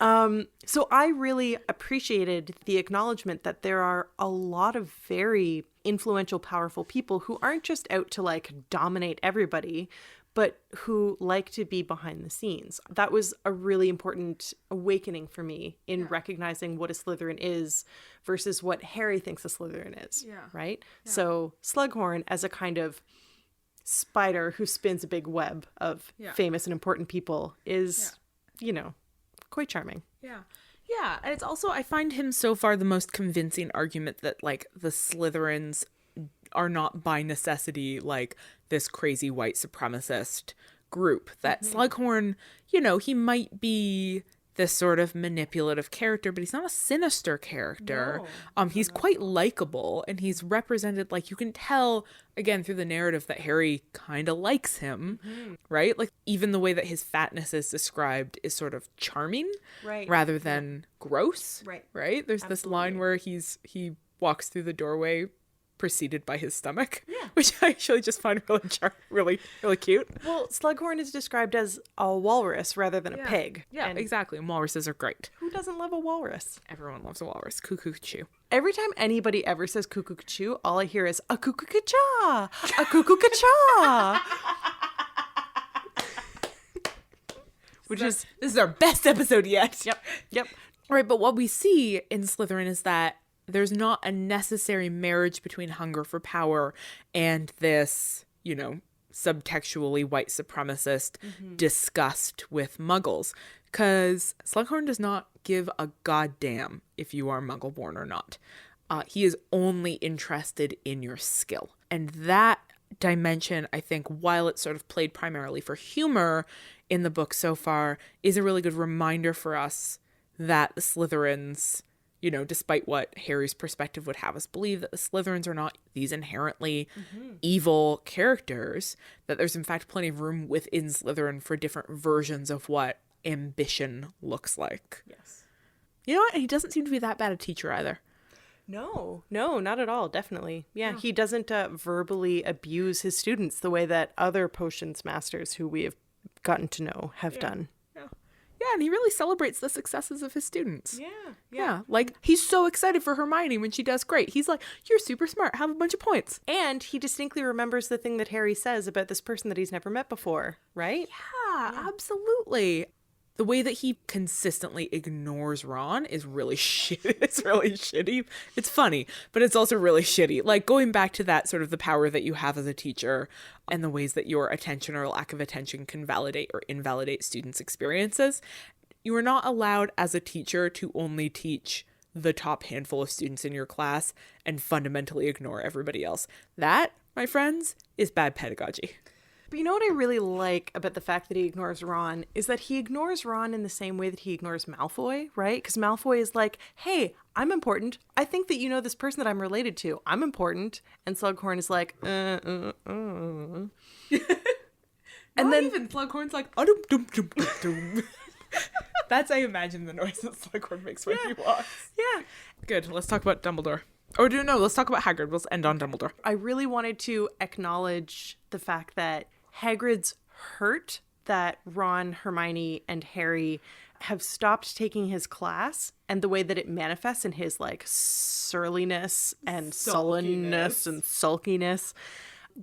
so I really appreciated the acknowledgement that there are a lot of very influential, powerful people who aren't just out to, like, dominate everybody, but who like to be behind the scenes. That was a really important awakening for me in recognizing what a Slytherin is versus what Harry thinks a Slytherin is, right? Yeah. So Slughorn as a kind of spider who spins a big web of famous and important people is, you know, quite charming. Yeah. Yeah. And it's also, I find him so far the most convincing argument that, like, the Slytherins are not by necessity, like, this crazy white supremacist group. That Slughorn, you know, he might be this sort of manipulative character, but he's not a sinister character. He's quite likable, and he's represented, like, you can tell, again, through the narrative that Harry kind of likes him, right? Like, even the way that his fatness is described is sort of charming, rather than gross, right? There's this line where he walks through the doorway preceded by his stomach, which I actually just find really cute. Well, Slughorn is described as a walrus rather than a pig. Yeah, and exactly. And walruses are great. Who doesn't love a walrus? Everyone loves a walrus. Cuckoo-choo. Every time anybody ever says cuckoo-choo, all I hear is a cuckoo-cha, a cuckoo-cha. This is our best episode yet. Yep. Right, but what we see in Slytherin is that there's not a necessary marriage between hunger for power and this, you know, subtextually white supremacist disgust with muggles. Because Slughorn does not give a goddamn if you are muggle born or not. He is only interested in your skill. And that dimension, I think, while it's sort of played primarily for humor in the book so far, is a really good reminder for us that the Slytherins, you know, despite what Harry's perspective would have us believe, that the Slytherins are not these inherently evil characters, that there's in fact plenty of room within Slytherin for different versions of what ambition looks like. Yes. You know what? And he doesn't seem to be that bad a teacher either. No, not at all. Definitely. Yeah. He doesn't verbally abuse his students the way that other potions masters who we have gotten to know have done. Yeah, and he really celebrates the successes of his students. Yeah. Like, he's so excited for Hermione when she does great. He's like, you're super smart, have a bunch of points. And he distinctly remembers the thing that Harry says about this person that he's never met before, right? Yeah, absolutely. The way that he consistently ignores Ron is really shitty. It's really shitty. It's funny, but it's also really shitty. Like, going back to that sort of the power that you have as a teacher and the ways that your attention or lack of attention can validate or invalidate students' experiences. You are not allowed as a teacher to only teach the top handful of students in your class and fundamentally ignore everybody else. That, my friends, is bad pedagogy. But you know what I really like about the fact that he ignores Ron is that he ignores Ron in the same way that he ignores Malfoy, right? Because Malfoy is like, hey, I'm important. I think that you know this person that I'm related to. I'm important. And Slughorn is like, And then even Slughorn's like, That's, I imagine, the noise that Slughorn makes when he walks. Yeah. Good. Let's talk about Dumbledore. Or let's talk about Hagrid. Let's end on Dumbledore. I really wanted to acknowledge the fact that Hagrid's hurt that Ron, Hermione, and Harry have stopped taking his class, and the way that it manifests in his, like, surliness and sullenness and sulkiness,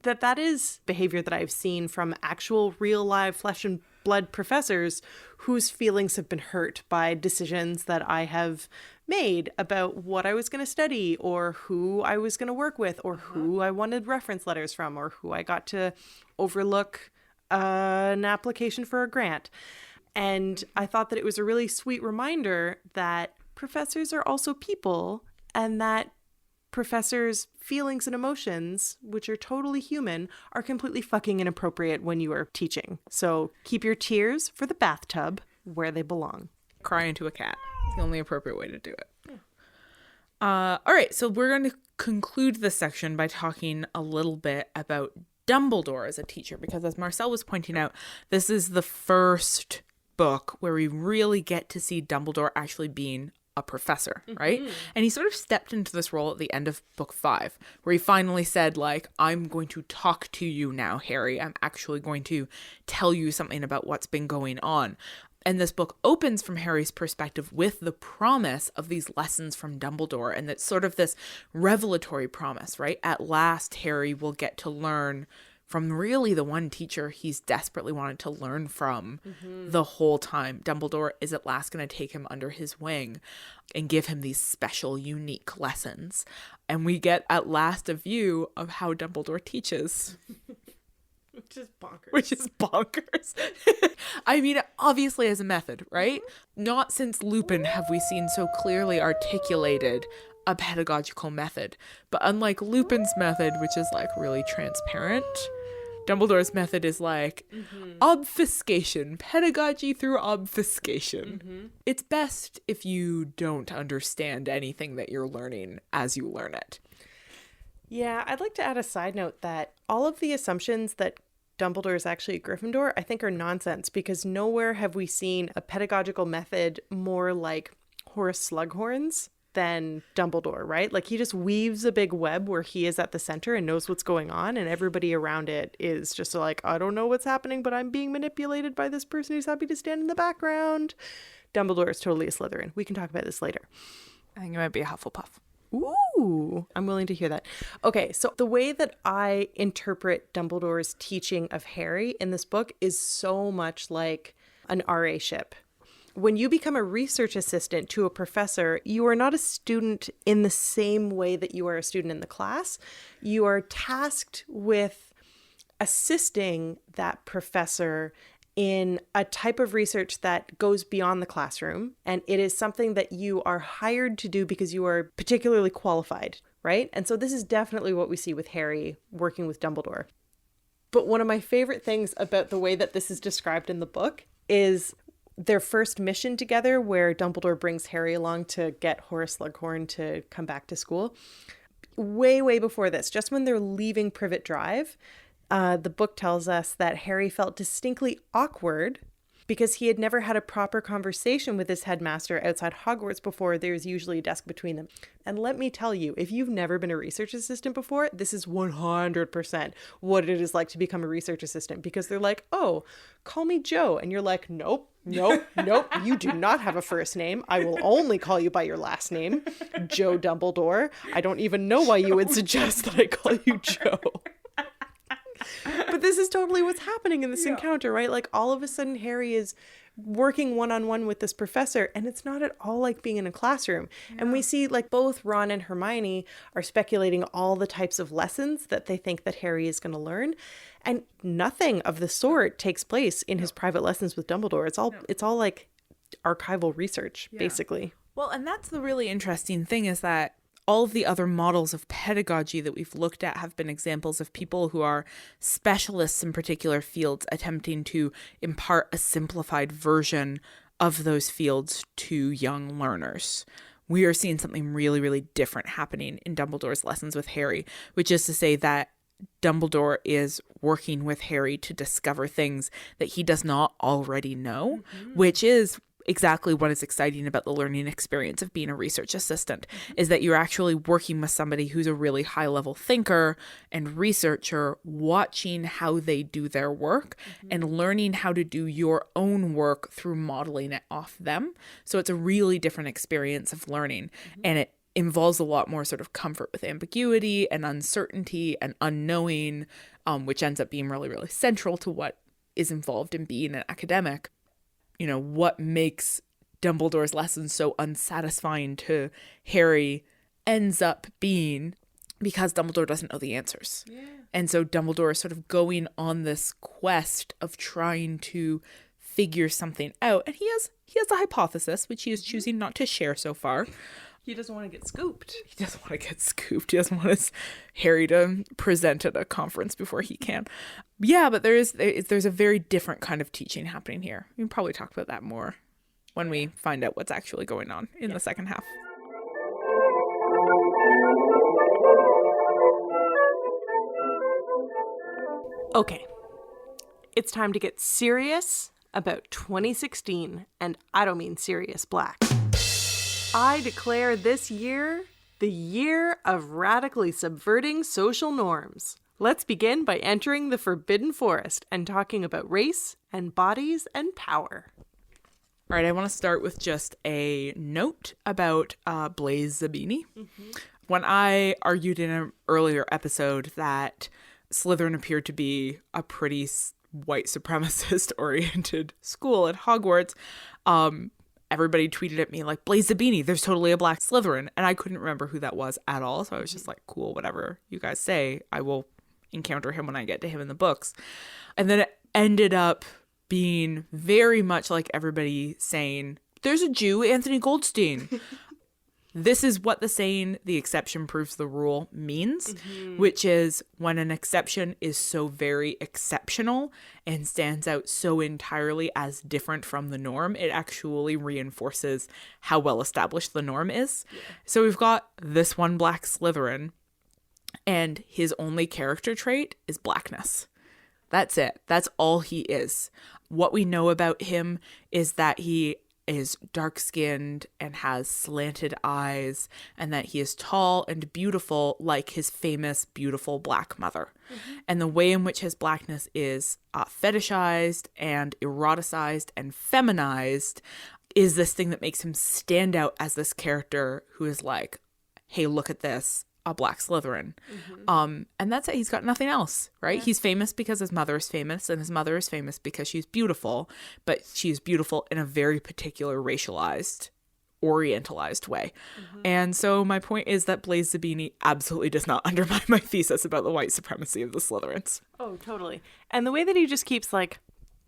that is behavior that I've seen from actual real live flesh and blood professors whose feelings have been hurt by decisions that I have made about what I was going to study or who I was going to work with or who I wanted reference letters from or who I got to overlook an application for a grant. And I thought that it was a really sweet reminder that professors are also people and that professors' feelings and emotions, which are totally human, are completely fucking inappropriate when you are teaching. So keep your tears for the bathtub where they belong. Cry into a cat. It's the only appropriate way to do it. All right, so we're going to conclude this section by talking a little bit about Dumbledore as a teacher, because as Marcel was pointing out, this is the first book where we really get to see Dumbledore actually being a professor, right? And he sort of stepped into this role at the end of book 5, where he finally said, like, I'm going to talk to you now, Harry. I'm actually going to tell you something about what's been going on. And this book opens from Harry's perspective with the promise of these lessons from Dumbledore. And it's sort of this revelatory promise, right? At last, Harry will get to learn from really the one teacher he's desperately wanted to learn from the whole time. Dumbledore is at last going to take him under his wing and give him these special, unique lessons. And we get at last a view of how Dumbledore teaches. Which is bonkers. I mean, obviously as a method, right? Not since Lupin have we seen so clearly articulated a pedagogical method. But unlike Lupin's method, which is like really transparent, Dumbledore's method is like obfuscation, pedagogy through obfuscation. It's best if you don't understand anything that you're learning as you learn it. Yeah, I'd like to add a side note that all of the assumptions that Dumbledore is actually a Gryffindor, I think are nonsense, because nowhere have we seen a pedagogical method more like Horace Slughorn's than Dumbledore, right? Like, he just weaves a big web where he is at the center and knows what's going on, and everybody around it is just like, I don't know what's happening, but I'm being manipulated by this person who's happy to stand in the background. Dumbledore is totally a Slytherin. We can talk about this later. I think it might be a Hufflepuff. Ooh, I'm willing to hear that. Okay, so the way that I interpret Dumbledore's teaching of Harry in this book is so much like an RA-ship. When you become a research assistant to a professor, you are not a student in the same way that you are a student in the class. You are tasked with assisting that professor in a type of research that goes beyond the classroom. And it is something that you are hired to do because you are particularly qualified, right? And so this is definitely what we see with Harry working with Dumbledore. But one of my favorite things about the way that this is described in the book is their first mission together, where Dumbledore brings Harry along to get Horace Slughorn to come back to school. Way, way before this, just when they're leaving Privet Drive, the book tells us that Harry felt distinctly awkward because he had never had a proper conversation with his headmaster outside Hogwarts before. There's usually a desk between them. And let me tell you, if you've never been a research assistant before, this is 100% what it is like to become a research assistant, because they're like, oh, call me Joe. And you're like, nope, you do not have a first name. I will only call you by your last name, Joe Dumbledore. I don't even know why you would suggest that I call you Joe. But this is totally what's happening in this encounter, right? Like, all of a sudden Harry is working one-on-one with this professor, and it's not at all like being in a classroom. And we see, like, both Ron and Hermione are speculating all the types of lessons that they think that Harry is going to learn, and nothing of the sort takes place in his private lessons with Dumbledore. It's all like archival research, basically. Well, and that's the really interesting thing, is that all of the other models of pedagogy that we've looked at have been examples of people who are specialists in particular fields attempting to impart a simplified version of those fields to young learners. We are seeing something really, really different happening in Dumbledore's lessons with Harry, which is to say that Dumbledore is working with Harry to discover things that he does not already know, which is exactly what is exciting about the learning experience of being a research assistant, is that you're actually working with somebody who's a really high level thinker and researcher, watching how they do their work and learning how to do your own work through modeling it off them. So it's a really different experience of learning, and it involves a lot more sort of comfort with ambiguity and uncertainty and unknowing, which ends up being really, really central to what is involved in being an academic. You know, what makes Dumbledore's lessons so unsatisfying to Harry ends up being because Dumbledore doesn't know the answers. Yeah. And so Dumbledore is sort of going on this quest of trying to figure something out. And he has a hypothesis, which he is choosing not to share so far. He doesn't want to get scooped. He doesn't want to get scooped. He doesn't want Harry to present at a conference before he can. Yeah, but there's a very different kind of teaching happening here. We can probably talk about that more when we find out what's actually going on in the second half. Okay, it's time to get serious about 2016, and I don't mean Sirius Black. I declare this year the year of radically subverting social norms. Let's begin by entering the Forbidden Forest and talking about race and bodies and power. All right, I want to start with just a note about Blaise Zabini. When I argued in an earlier episode that Slytherin appeared to be a pretty white supremacist oriented school at Hogwarts, everybody tweeted at me like, Blaze Zabini, there's totally a black Slytherin. And I couldn't remember who that was at all. So I was just like, cool, whatever you guys say, I will encounter him when I get to him in the books. And then it ended up being very much like everybody saying, there's a Jew, Anthony Goldstein. This is what the saying, the exception proves the rule means, which is when an exception is so very exceptional and stands out so entirely as different from the norm, it actually reinforces how well established the norm is. Yeah. So we've got this one black Slytherin, and his only character trait is blackness. That's it. That's all he is. What we know about him is that he is dark-skinned and has slanted eyes, and that he is tall and beautiful like his famous beautiful black mother. And the way in which his blackness is fetishized and eroticized and feminized is this thing that makes him stand out as this character who is like, hey, look at this, a black Slytherin. And that's it. He's got nothing else, right? Yeah. He's famous because his mother is famous, and his mother is famous because she's beautiful, but she's beautiful in a very particular racialized, orientalized way. And so my point is that Blaze Zabini absolutely does not undermine my thesis about the white supremacy of the Slytherins. Oh, totally. And the way that he just keeps like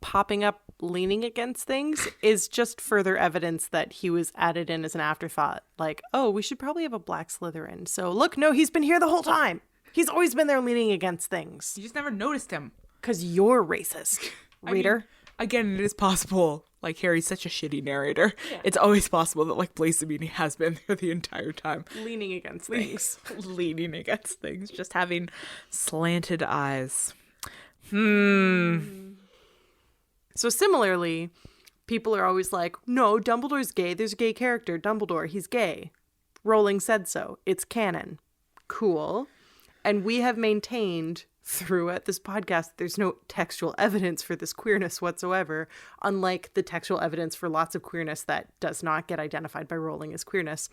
popping up leaning against things is just further evidence that he was added in as an afterthought. Like, oh, we should probably have a black Slytherin. So look, no, he's been here the whole time. He's always been there leaning against things. You just never noticed him. Because you're racist, reader. I mean, again, it is possible. Like, Harry's such a shitty narrator. Yeah. It's always possible that, like, Blaze Zabini has been there the entire time. Leaning against things. Leaning against things. Just having slanted eyes. So similarly, people are always like, no, Dumbledore's gay. There's a gay character. Dumbledore, he's gay. Rowling said so. It's canon. Cool. And we have maintained throughout this podcast, there's no textual evidence for this queerness whatsoever, unlike the textual evidence for lots of queerness that does not get identified by Rowling as queerness.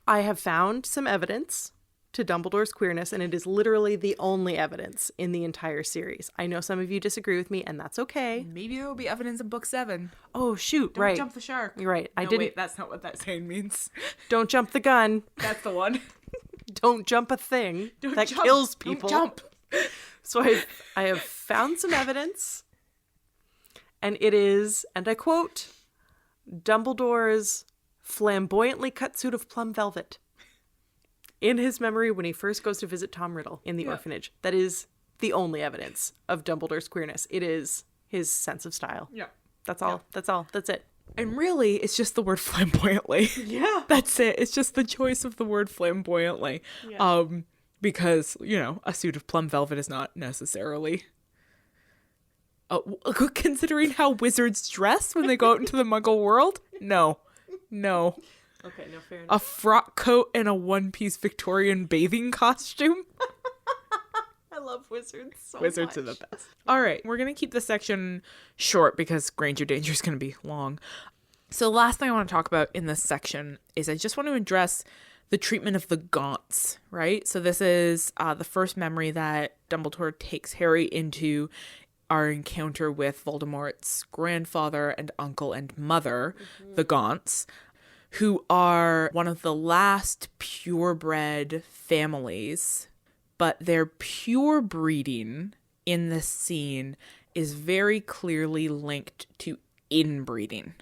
I have found some evidence to Dumbledore's queerness, and it is literally the only evidence in the entire series. I know some of you disagree with me, and that's okay. Maybe there will be evidence in book 7. Oh, shoot, Don't jump the shark. You're right. No, wait, that's not what that saying means. Don't jump the gun. That's the one. Don't jump a thing that jump. kills people. Don't jump. So I have found some evidence, and it is, and I quote, Dumbledore's flamboyantly cut suit of plum velvet in his memory when he first goes to visit Tom Riddle in the orphanage. That is the only evidence of Dumbledore's queerness. It is his sense of style. Yeah. That's all. Yeah. That's all. That's it. And really, it's just the word flamboyantly. Yeah. That's it. It's just the choice of the word flamboyantly. Yeah. Because, you know, a suit of plum velvet is not necessarily... considering how wizards dress when they go out into the Muggle world? No. Okay, no, fair enough. A frock coat and a one-piece Victorian bathing costume? I love wizards so Wizards much. are the best. All right, we're going to keep this section short because Granger Danger is going to be long. So the last thing I want to talk about in this section is I just want to address the treatment of the Gaunts, right? So this is the first memory that Dumbledore takes Harry into our encounter with Voldemort's grandfather and uncle and mother, the Gaunts, who are one of the last purebred families, but their pure breeding in this scene is very clearly linked to inbreeding,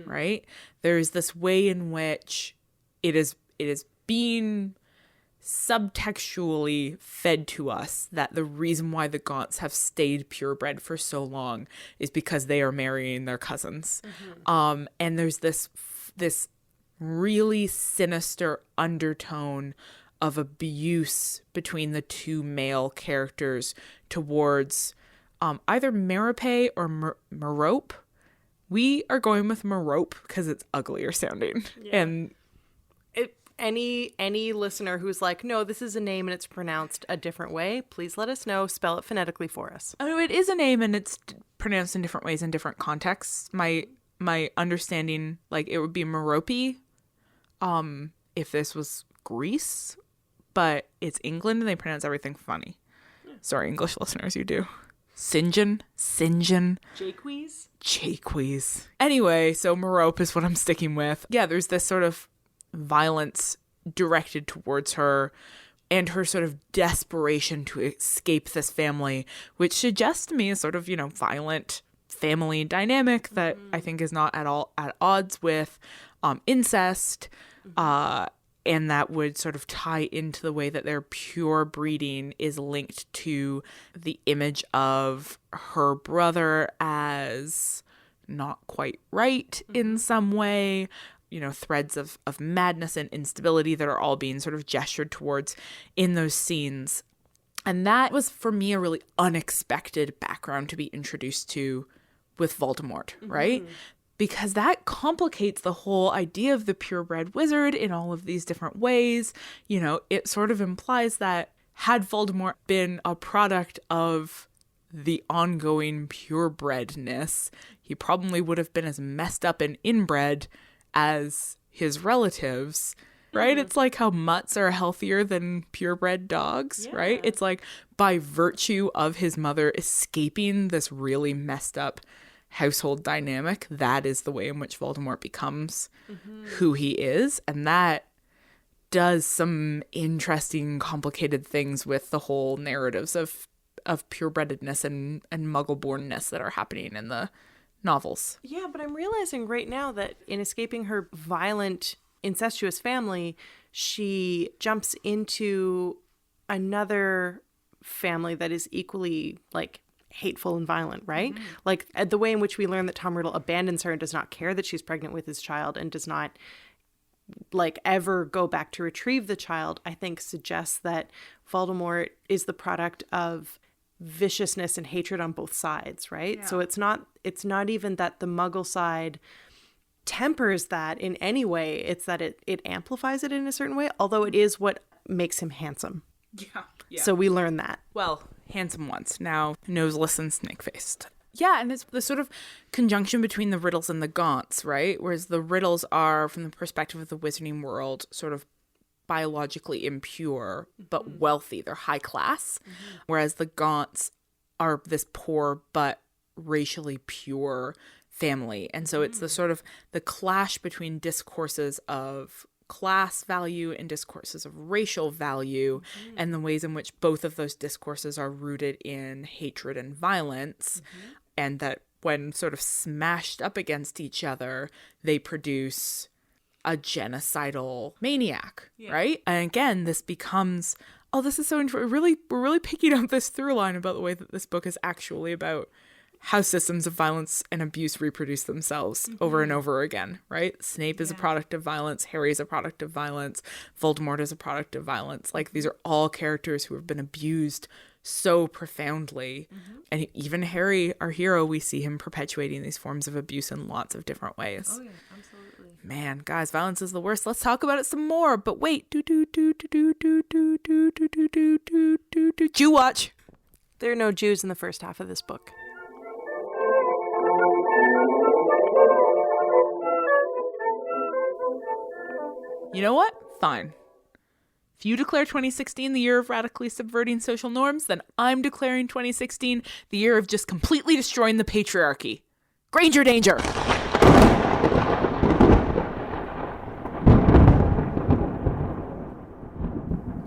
right? There's this way in which it is being subtextually fed to us that the reason why the Gaunts have stayed purebred for so long is because they are marrying their cousins. And there's this really sinister undertone of abuse between the two male characters towards either Merope or Merope. We are going with Merope because it's uglier sounding. Yeah. And any listener who's like, no, this is a name and it's pronounced a different way, please let us know. Spell it phonetically for us. I mean, it is a name and it's pronounced in different ways in different contexts. My understanding, like, it would be Merope if this was Greece, but it's England and they pronounce everything funny. Yeah. Sorry, English listeners, you do. Sinjin? Jaques? Jaques. Anyway, so Merope is what I'm sticking with. Yeah, there's this sort of violence directed towards her and her sort of desperation to escape this family, which suggests to me a sort of, violent family dynamic that I think is not at all at odds with incest, and that would sort of tie into the way that their pure breeding is linked to the image of her brother as not quite right in some way, threads of madness and instability that are all being sort of gestured towards in those scenes. And that was, for me, a really unexpected background to be introduced to with Voldemort, right? Because that complicates the whole idea of the purebred wizard in all of these different ways. It sort of implies that had Voldemort been a product of the ongoing purebredness, he probably would have been as messed up and inbred as his relatives, right? It's like how mutts are healthier than purebred dogs, right? It's like by virtue of his mother escaping this really messed up household dynamic, that is the way in which Voldemort becomes who he is. And that does some interesting, complicated things with the whole narratives of purebredness and muggle-bornness that are happening in the novels. Yeah, but I'm realizing right now that in escaping her violent, incestuous family, she jumps into another family that is equally, hateful and violent, right? Like the way in which we learn that Tom Riddle abandons her and does not care that she's pregnant with his child and does not ever go back to retrieve the child, I think suggests that Voldemort is the product of viciousness and hatred on both sides, right? Yeah. So it's not even that the Muggle side tempers that in any way. It's that it amplifies it in a certain way, although it is what makes him handsome. Yeah. So we learn that. Well, handsome once, now noseless and snake-faced. Yeah, and it's the sort of conjunction between the Riddles and the Gaunts, right? Whereas the Riddles are, from the perspective of the wizarding world, sort of biologically impure, but wealthy. They're high class. Whereas the Gaunts are this poor, but racially pure family. And so it's the sort of the clash between discourses of class value and discourses of racial value, and the ways in which both of those discourses are rooted in hatred and violence, and that when sort of smashed up against each other, they produce a genocidal maniac, right? And again, this becomes, this is so interesting. We're really picking up this through line about the way that this book is actually about how systems of violence and abuse reproduce themselves over and over again, right? Snape is a product of violence. Harry is a product of violence. Voldemort is a product of violence. These are all characters who have been abused so profoundly. And even Harry, our hero, we see him perpetuating these forms of abuse in lots of different ways. Oh, yeah, absolutely. Man, guys, violence is the worst. Let's talk about it some more. But wait. Jew watch. There are no Jews in the first half of this book. You know what? Fine. If you declare 2016 the year of radically subverting social norms, then I'm declaring 2016 the year of just completely destroying the patriarchy. Granger danger!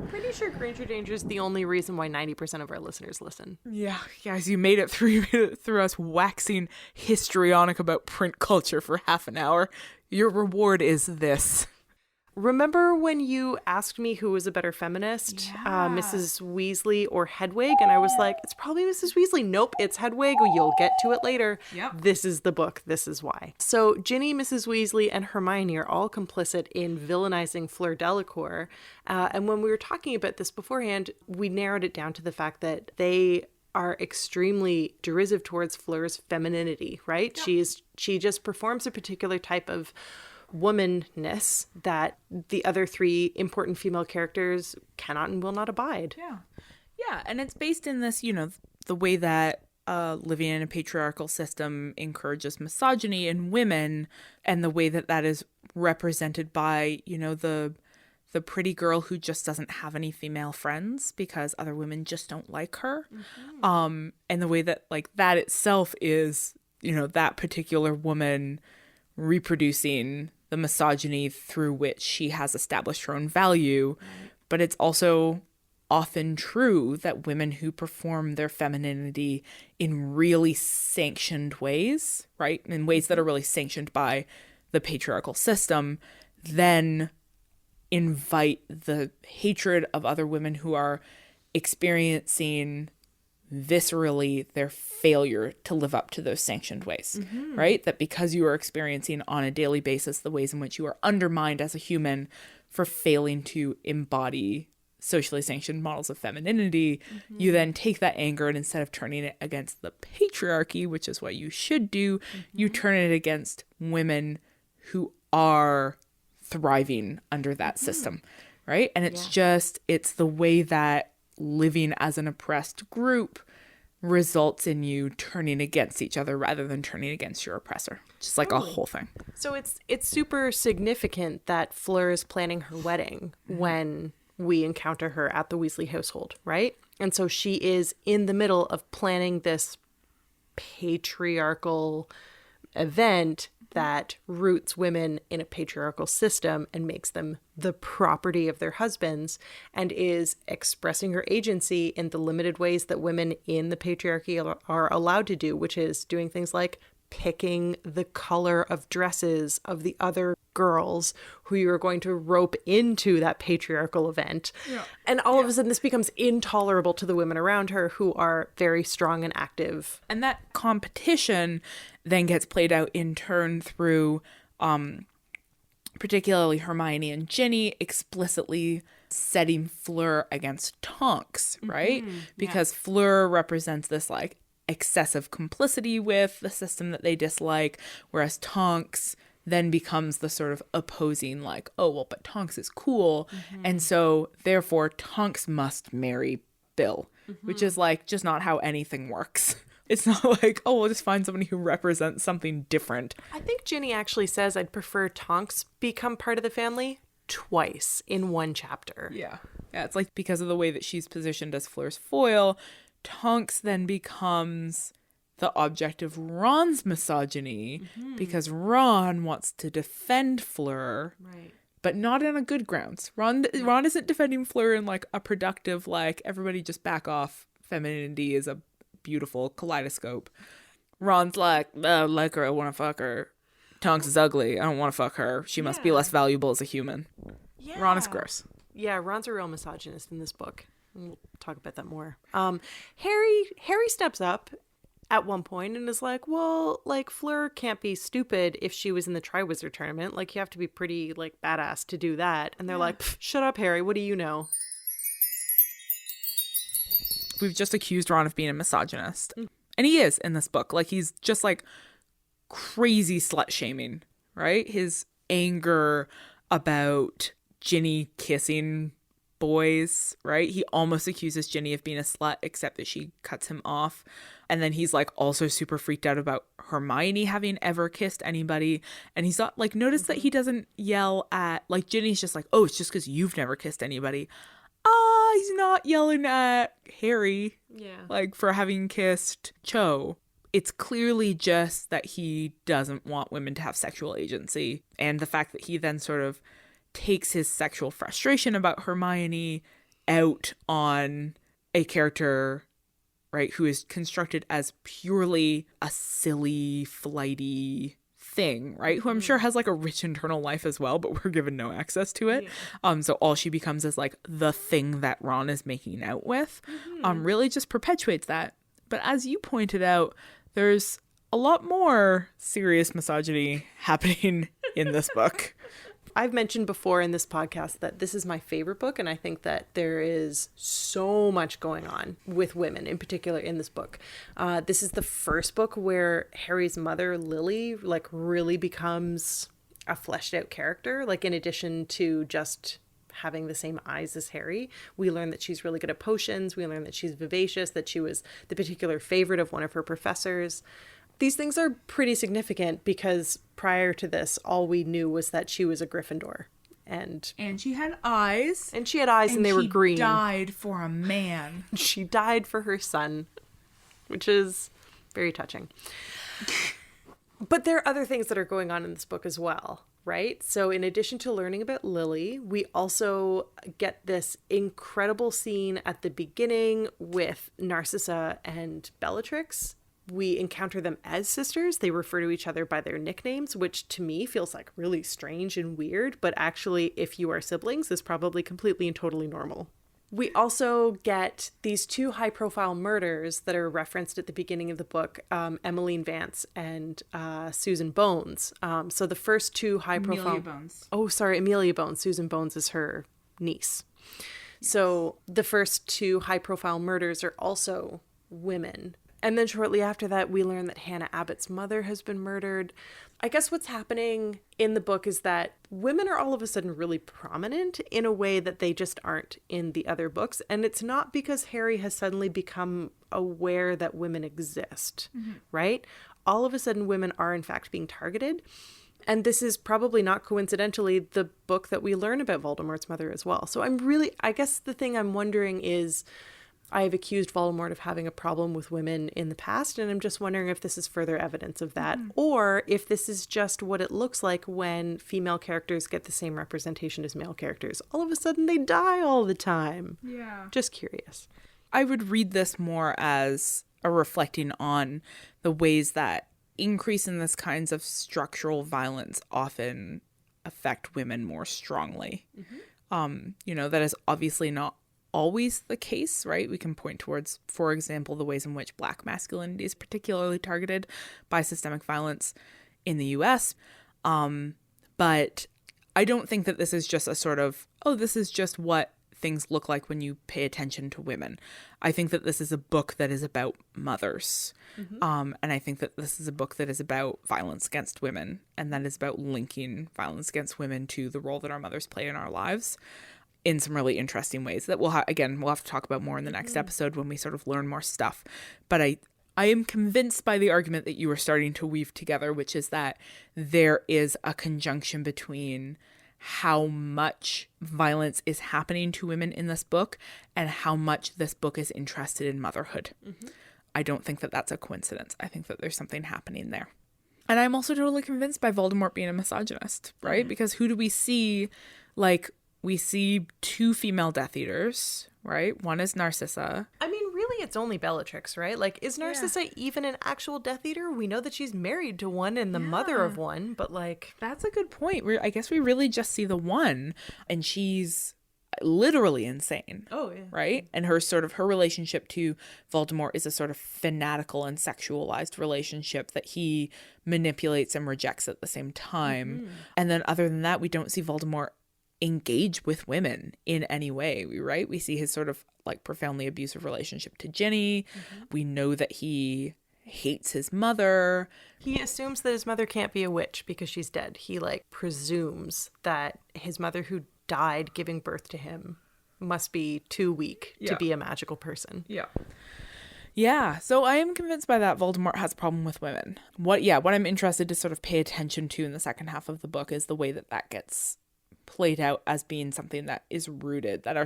Pretty sure Granger danger is the only reason why 90% of our listeners listen. Yeah, guys, you made it through us waxing histrionic about print culture for half an hour. Your reward is this. Remember when you asked me who was a better feminist, Mrs. Weasley or Hedwig? And I was like, it's probably Mrs. Weasley. Nope, it's Hedwig. You'll get to it later. Yep. This is the book. This is why. So Ginny, Mrs. Weasley, and Hermione are all complicit in villainizing Fleur Delacour. And when we were talking about this beforehand, we narrowed it down to the fact that they are extremely derisive towards Fleur's femininity, right? Yep. She just performs a particular type of womanness that the other three important female characters cannot and will not abide. Yeah, and it's based in this, the way that living in a patriarchal system encourages misogyny in women, and the way that that is represented by, the the pretty girl who just doesn't have any female friends because other women just don't like her. And the way that like that itself is, you know, that particular woman reproducing the misogyny through which she has established her own value. But it's also often true that women who perform their femininity in really sanctioned ways, right, in ways that are really sanctioned by the patriarchal system, then invite the hatred of other women who are experiencing viscerally their failure to live up to those sanctioned ways, right? That because you are experiencing on a daily basis the ways in which you are undermined as a human for failing to embody socially sanctioned models of femininity, you then take that anger and instead of turning it against the patriarchy, which is what you should do, you turn it against women who are thriving under that system, right? And it's just, it's the way that living as an oppressed group results in you turning against each other rather than turning against your oppressor. Just like a whole thing. So it's super significant that Fleur is planning her wedding when we encounter her at the Weasley household, right? And so she is in the middle of planning this patriarchal event that roots women in a patriarchal system and makes them the property of their husbands, and is expressing her agency in the limited ways that women in the patriarchy are allowed to do, which is doing things like picking the color of dresses of the other girls who you are going to rope into that patriarchal event. And all of a sudden this becomes intolerable to the women around her who are very strong and active. And that competition then gets played out in turn through particularly Hermione and Ginny explicitly setting Fleur against Tonks, right? Because Fleur represents this like excessive complicity with the system that they dislike, whereas Tonks then becomes the sort of opposing like, oh, well, but Tonks is cool. And so therefore Tonks must marry Bill, which is like just not how anything works. It's not like, oh, we'll just find somebody who represents something different. I think Ginny actually says I'd prefer Tonks become part of the family twice in one chapter. Yeah, it's like because of the way that she's positioned as Fleur's foil, Tonks then becomes the object of Ron's misogyny because Ron wants to defend Fleur, Right. but not on a good grounds. Ron isn't defending Fleur in like a productive, like everybody just back off. Femininity is a beautiful kaleidoscope. Ron's like, I like her, I want to fuck her. Tonks is ugly, I don't want to fuck her. She must be less valuable as a human. Yeah. Ron is gross. Yeah, Ron's a real misogynist in this book. We'll talk about that more. Harry steps up at one point and is like, well, like Fleur can't be stupid if she was in the Triwizard Tournament. Like you have to be pretty like badass to do that. And they're like, shut up, Harry. What do you know? We've just accused Ron of being a misogynist. And he is in this book. Like he's just like crazy slut shaming, right? His anger about Ginny kissing boys, right? He almost accuses Ginny of being a slut, except that she cuts him off. And then he's like also super freaked out about Hermione having ever kissed anybody. And he's not like, notice that he doesn't yell at, like Ginny's just like, oh, it's just because you've never kissed anybody. He's not yelling at Harry, like for having kissed Cho. It's clearly just that he doesn't want women to have sexual agency. And the fact that he then sort of takes his sexual frustration about Hermione out on a character, right, who is constructed as purely a silly, flighty thing, right, who I'm sure has like a rich internal life as well, but we're given no access to it. So all she becomes is like the thing that Ron is making out with, really just perpetuates that. But as you pointed out, there's a lot more serious misogyny happening in this book. I've mentioned before in this podcast that this is my favorite book, and I think that there is so much going on with women in particular in this book. This is the first book where Harry's mother, Lily, like really becomes a fleshed out character. Like in addition to just having the same eyes as Harry, we learn that she's really good at potions. We learn that she's vivacious, that she was the particular favorite of one of her professors. These things are pretty significant because prior to this, all we knew was that she was a Gryffindor. And she had eyes. And she had eyes, and they were green. She died for a man. She died for her son, which is very touching. But there are other things that are going on in this book as well, right? So in addition to learning about Lily, we also get this incredible scene at the beginning with Narcissa and Bellatrix. We encounter them as sisters. They refer to each other by their nicknames, which to me feels like really strange and weird, but actually, if you are siblings, is probably completely and totally normal. We also get these two high-profile murders that are referenced at the beginning of the book, Emmeline Vance and Susan Bones. So the first two high-profile... Amelia Bones. Oh, sorry, Amelia Bones. Susan Bones is her niece. Yes. So the first two high-profile murders are also women. And then shortly after that, we learn that Hannah Abbott's mother has been murdered. I guess what's happening in the book is that women are all of a sudden really prominent in a way that they just aren't in the other books. And it's not because Harry has suddenly become aware that women exist, right? All of a sudden, women are in fact being targeted. And this is probably not coincidentally the book that we learn about Voldemort's mother as well. So I guess the thing I'm wondering is, I have accused Voldemort of having a problem with women in the past, and I'm just wondering if this is further evidence of that, or if this is just what it looks like when female characters get the same representation as male characters. All of a sudden, they die all the time. Yeah. Just curious. I would read this more as a reflecting on the ways that increase in this kinds of structural violence often affect women more strongly. That is obviously not always the case, right? We can point towards, for example, the ways in which Black masculinity is particularly targeted by systemic violence in the US. But I don't think that this is just a sort of, this is just what things look like when you pay attention to women. I think that this is a book that is about mothers. And I think that this is a book that is about violence against women, and that is about linking violence against women to the role that our mothers play in our lives in some really interesting ways that we'll have to talk about more in the next episode when we sort of learn more stuff. But I am convinced by the argument that you were starting to weave together, which is that there is a conjunction between how much violence is happening to women in this book and how much this book is interested in motherhood. I don't think that that's a coincidence. I think that there's something happening there. And I'm also totally convinced by Voldemort being a misogynist, right? Because who do we see? We see two female Death Eaters, right? One is Narcissa. I mean, really, it's only Bellatrix, right? Is Narcissa even an actual Death Eater? We know that she's married to one and the mother of one, but That's a good point. I guess we really just see the one, and she's literally insane. Oh, yeah. Right? And her relationship to Voldemort is a sort of fanatical and sexualized relationship that he manipulates and rejects at the same time. And then other than that, we don't see Voldemort engage with women in any way, right? We see his sort of profoundly abusive relationship to Ginny. We know that he hates his mother. He assumes that his mother can't be a witch because she's dead. He presumes that his mother, who died giving birth to him, must be too weak to be a magical person. Yeah, so I am convinced by that Voldemort has a problem with women. What I'm interested to sort of pay attention to in the second half of the book is the way that gets played out as being something that is rooted, that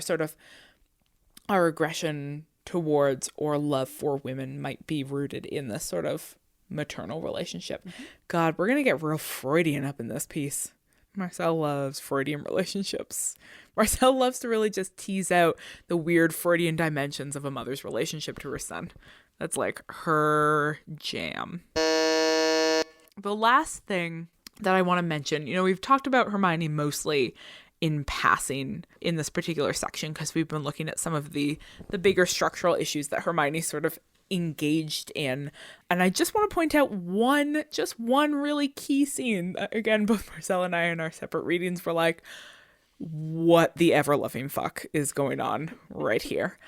our aggression towards or love for women might be rooted in this sort of maternal relationship. God, we're gonna get real Freudian up in this piece. Marcel loves Freudian relationships. Marcel loves to really just tease out the weird Freudian dimensions of a mother's relationship to her son. That's her jam. The last thing that I want to mention, we've talked about Hermione mostly in passing in this particular section because we've been looking at some of the bigger structural issues that Hermione sort of engaged in. And I just want to point out one really key scene that, again, both Marcel and I in our separate readings were what the ever-loving fuck is going on right here?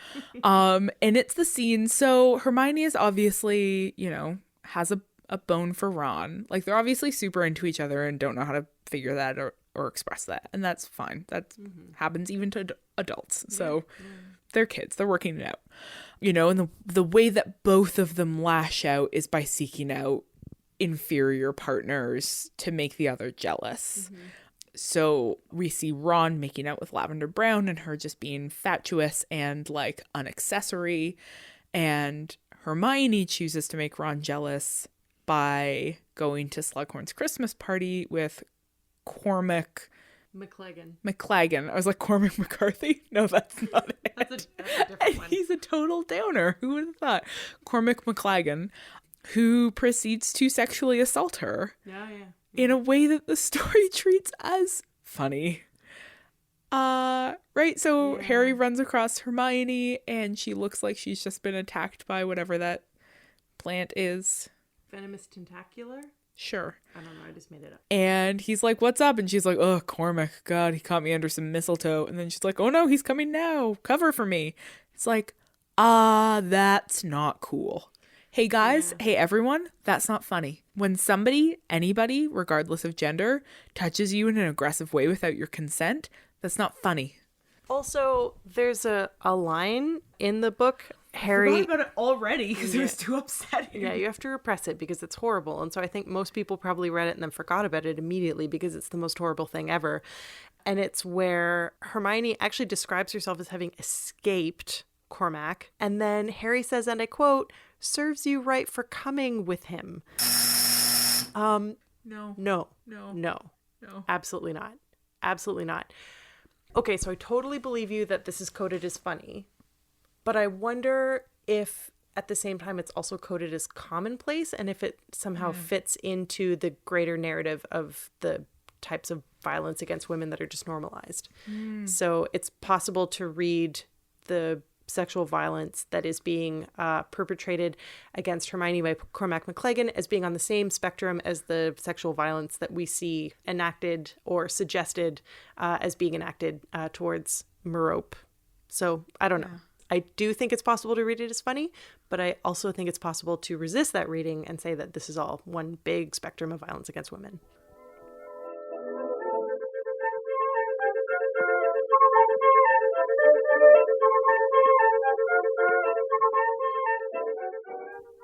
And it's the scene. So Hermione is obviously, has a bone for Ron. They're obviously super into each other and don't know how to figure that or express that. And that's fine. That happens even to adults. So they're kids. They're working it out. And the way that both of them lash out is by seeking out inferior partners to make the other jealous. So we see Ron making out with Lavender Brown and her just being fatuous and like unaccessory. And Hermione chooses to make Ron jealous by going to Slughorn's Christmas party with Cormac McLagan. I was like, Cormac McCarthy? No, that's not it. That's a different one. He's a total downer. Who would have thought? Cormac McLagan, who proceeds to sexually assault her. Yeah. In a way that the story treats as funny. Right? So Harry runs across Hermione and she looks like she's just been attacked by whatever that plant is. Venomous tentacular? Sure. I don't know, I just made it up. And he's like, what's up? And she's like, oh, Cormac, God, he caught me under some mistletoe. And then she's like, oh no, he's coming now. Cover for me. It's like, that's not cool. Hey guys, hey everyone, that's not funny. When somebody, anybody, regardless of gender, touches you in an aggressive way without your consent, that's not funny. Also, there's a line in the book, Harry... I forgot about it already because it was too upsetting. Yeah, you have to repress it because it's horrible. And so I think most people probably read it and then forgot about it immediately because it's the most horrible thing ever. And it's where Hermione actually describes herself as having escaped Cormac. And then Harry says, and I quote, serves you right for coming with him. No. Absolutely not. Absolutely not. Okay, so I totally believe you that this is coded as funny, but I wonder if at the same time it's also coded as commonplace and if it somehow fits into the greater narrative of the types of violence against women that are just normalized. So it's possible to read the sexual violence that is being perpetrated against Hermione by Cormac McLagan as being on the same spectrum as the sexual violence that we see enacted or suggested as being enacted towards Merope. So I don't know. I do think it's possible to read it as funny, but I also think it's possible to resist that reading and say that this is all one big spectrum of violence against women.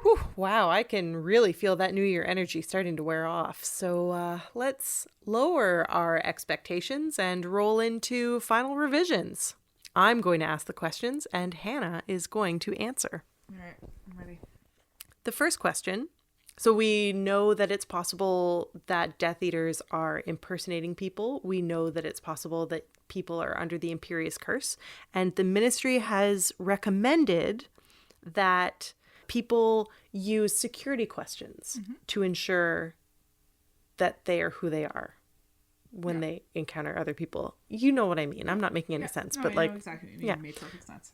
Whew, wow, I can really feel that New Year energy starting to wear off. So let's lower our expectations and roll into final revisions. I'm going to ask the questions and Hannah is going to answer. All right, I'm ready. The first question. So we know that it's possible that Death Eaters are impersonating people. We know that it's possible that people are under the Imperious Curse. And the Ministry has recommended that people use security questions to ensure that they are who they are when they encounter other people. You know what I mean. I'm not making any sense, but I know exactly what you mean. It made perfect sense.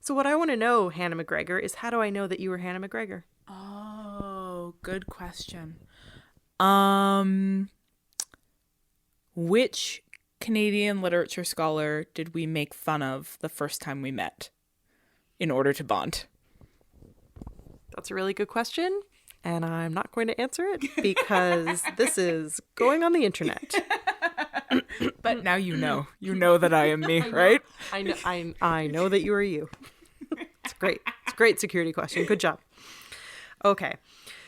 So what I want to know, Hannah McGregor, is how do I know that you were Hannah McGregor? Oh, good question. Which Canadian literature scholar did we make fun of the first time we met in order to bond? That's a really good question, and I'm not going to answer it because this is going on the internet. But now you know. You know that I am me, right? I know that you are you. It's great. It's a great security question. Good job. Okay.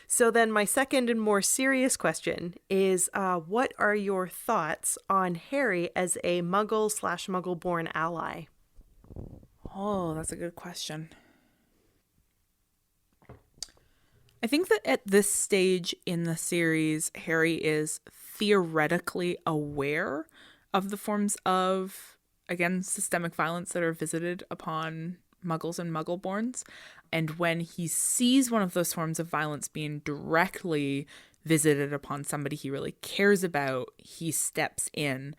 So then my second and more serious question is, what are your thoughts on Harry as a Muggle/Muggle-born ally? Oh, that's a good question. I think that at this stage in the series, Harry is theoretically aware of the forms of, again, systemic violence that are visited upon Muggles and Muggleborns. And when he sees one of those forms of violence being directly visited upon somebody he really cares about, he steps in.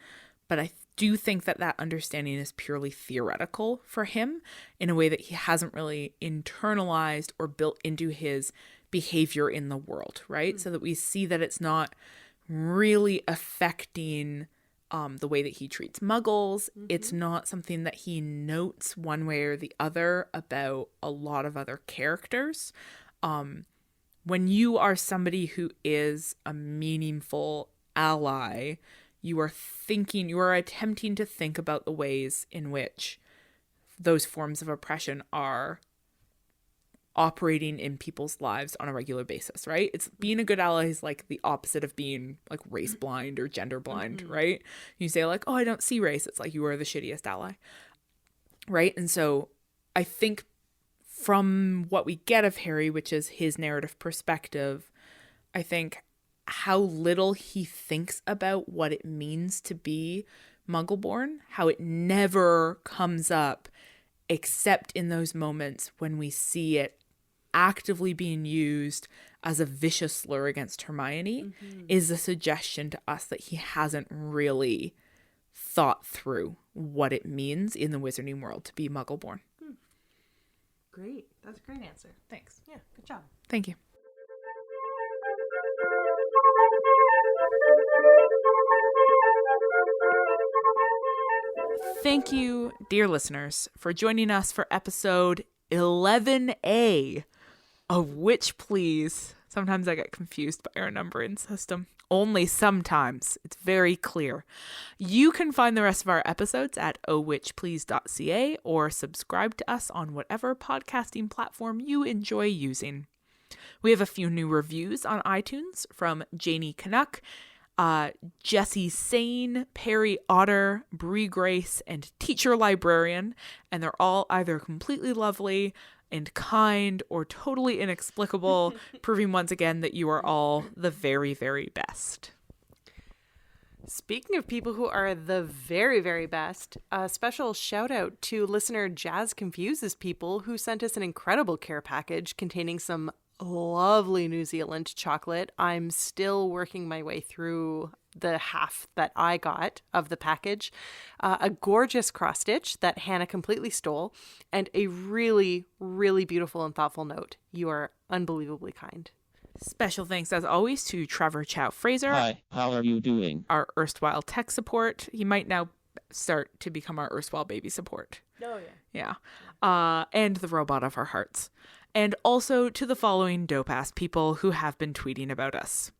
But I do think that that understanding is purely theoretical for him in a way that he hasn't really internalized or built into his behavior in the world, right? So that we see that it's not really affecting the way that he treats Muggles. It's not something that he notes one way or the other about a lot of other characters. When you are somebody who is a meaningful ally, you are attempting to think about the ways in which those forms of oppression are operating in people's lives on a regular basis, right? It's being a good ally is like the opposite of being like race blind or gender blind, right? You say like, oh, I don't see race. It's like you are the shittiest ally, right? And so I think from what we get of Harry, which is his narrative perspective, I think how little he thinks about what it means to be Muggleborn, how it never comes up except in those moments when we see it actively being used as a vicious slur against Hermione, is a suggestion to us that he hasn't really thought through what it means in the wizarding world to be Muggleborn. Great. That's a great answer. Thanks. Yeah, good job. Thank you. Thank you, dear listeners, for joining us for episode 11A of Witch Please. Sometimes I get confused by our numbering system. Only sometimes. It's very clear. You can find the rest of our episodes at ohwitchplease.ca or subscribe to us on whatever podcasting platform you enjoy using. We have a few new reviews on iTunes from Janie Canuck, Jessie Sane, Perry Otter, Bree Grace, and Teacher Librarian, and they're all either completely lovely and kind or totally inexplicable, proving once again that you are all the very, very best. Speaking of people who are the very, very best, a special shout out to listener Jazz Confuses People, who sent us an incredible care package containing some lovely New Zealand chocolate. I'm still working my way through the half that I got of the package. A gorgeous cross stitch that Hannah completely stole, and a really, really beautiful and thoughtful note. You are unbelievably kind. Special thanks, as always, to Trevor Chow Fraser. Hi, how are you doing? Our erstwhile tech support. He might now start to become our erstwhile baby support. Oh, Yeah. And the robot of our hearts. And also to the following dope-ass people who have been tweeting about us.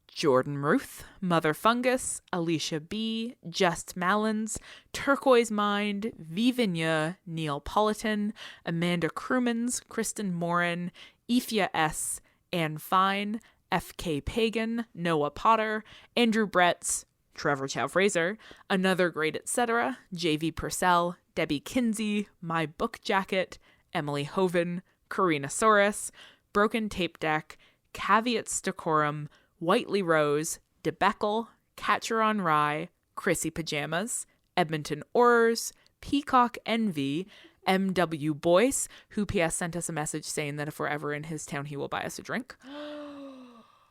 Jordan Ruth, Mother Fungus, Alicia B, Just Malins, Turquoise Mind, Vivinya, Neil Politan, Amanda Crumans, Kristen Morin, Ifya S, Anne Fine, FK Pagan, Noah Potter, Andrew Bretz, Trevor Chow Fraser, Another Great Etc., JV Purcell, Debbie Kinsey, My Book Jacket, Emily Hoven, Karina Soros, Broken Tape Deck, Caveats Decorum, Whiteley Rose, DeBeckle, Catcher on Rye, Chrissy Pajamas, Edmonton Orrors, Peacock Envy, M.W. Boyce, who P.S. sent us a message saying that if we're ever in his town, he will buy us a drink.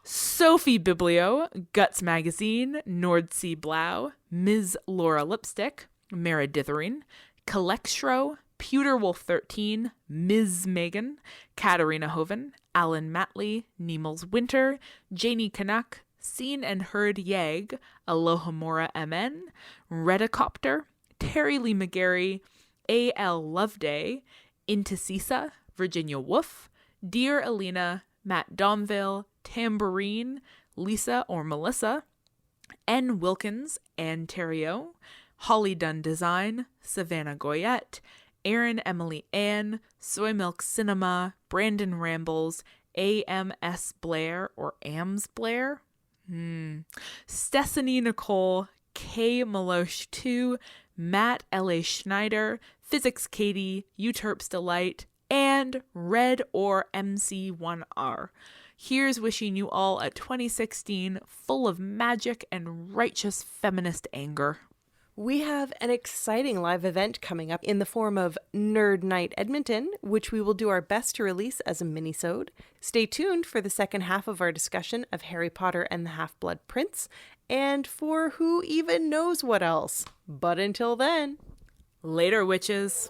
Sophie Biblio, Guts Magazine, Nordsea Blau, Ms. Laura Lipstick, Mara Dithering, Collectro, Pewter Wolf 13, Ms. Megan, Katarina Hoven, Alan Matley, Nemels Winter, Janie Canuck, Seen and Heard Yag, Aloha Mora MN, Redicopter, Terry Lee McGarry, A.L. Loveday, Intisisa, Virginia Wolf, Dear Alina, Matt Domville, Tambourine, Lisa or Melissa, N. Wilkins, Ann Terrio, Holly Dunn Design, Savannah Goyette, Erin Emily Ann, Soy Milk Cinema, Brandon Rambles, A.M.S. Blair or Ams Blair, Stessany Nicole, K. Malosh 2, Matt L.A. Schneider, Physics Katie, Uterps Delight, and Red or MC1R. Here's wishing you all a 2016 full of magic and righteous feminist anger. We have an exciting live event coming up in the form of Nerd Night Edmonton, which we will do our best to release as a mini-sode. Stay tuned for the second half of our discussion of Harry Potter and the Half-Blood Prince, and for who even knows what else. But until then, Later, witches.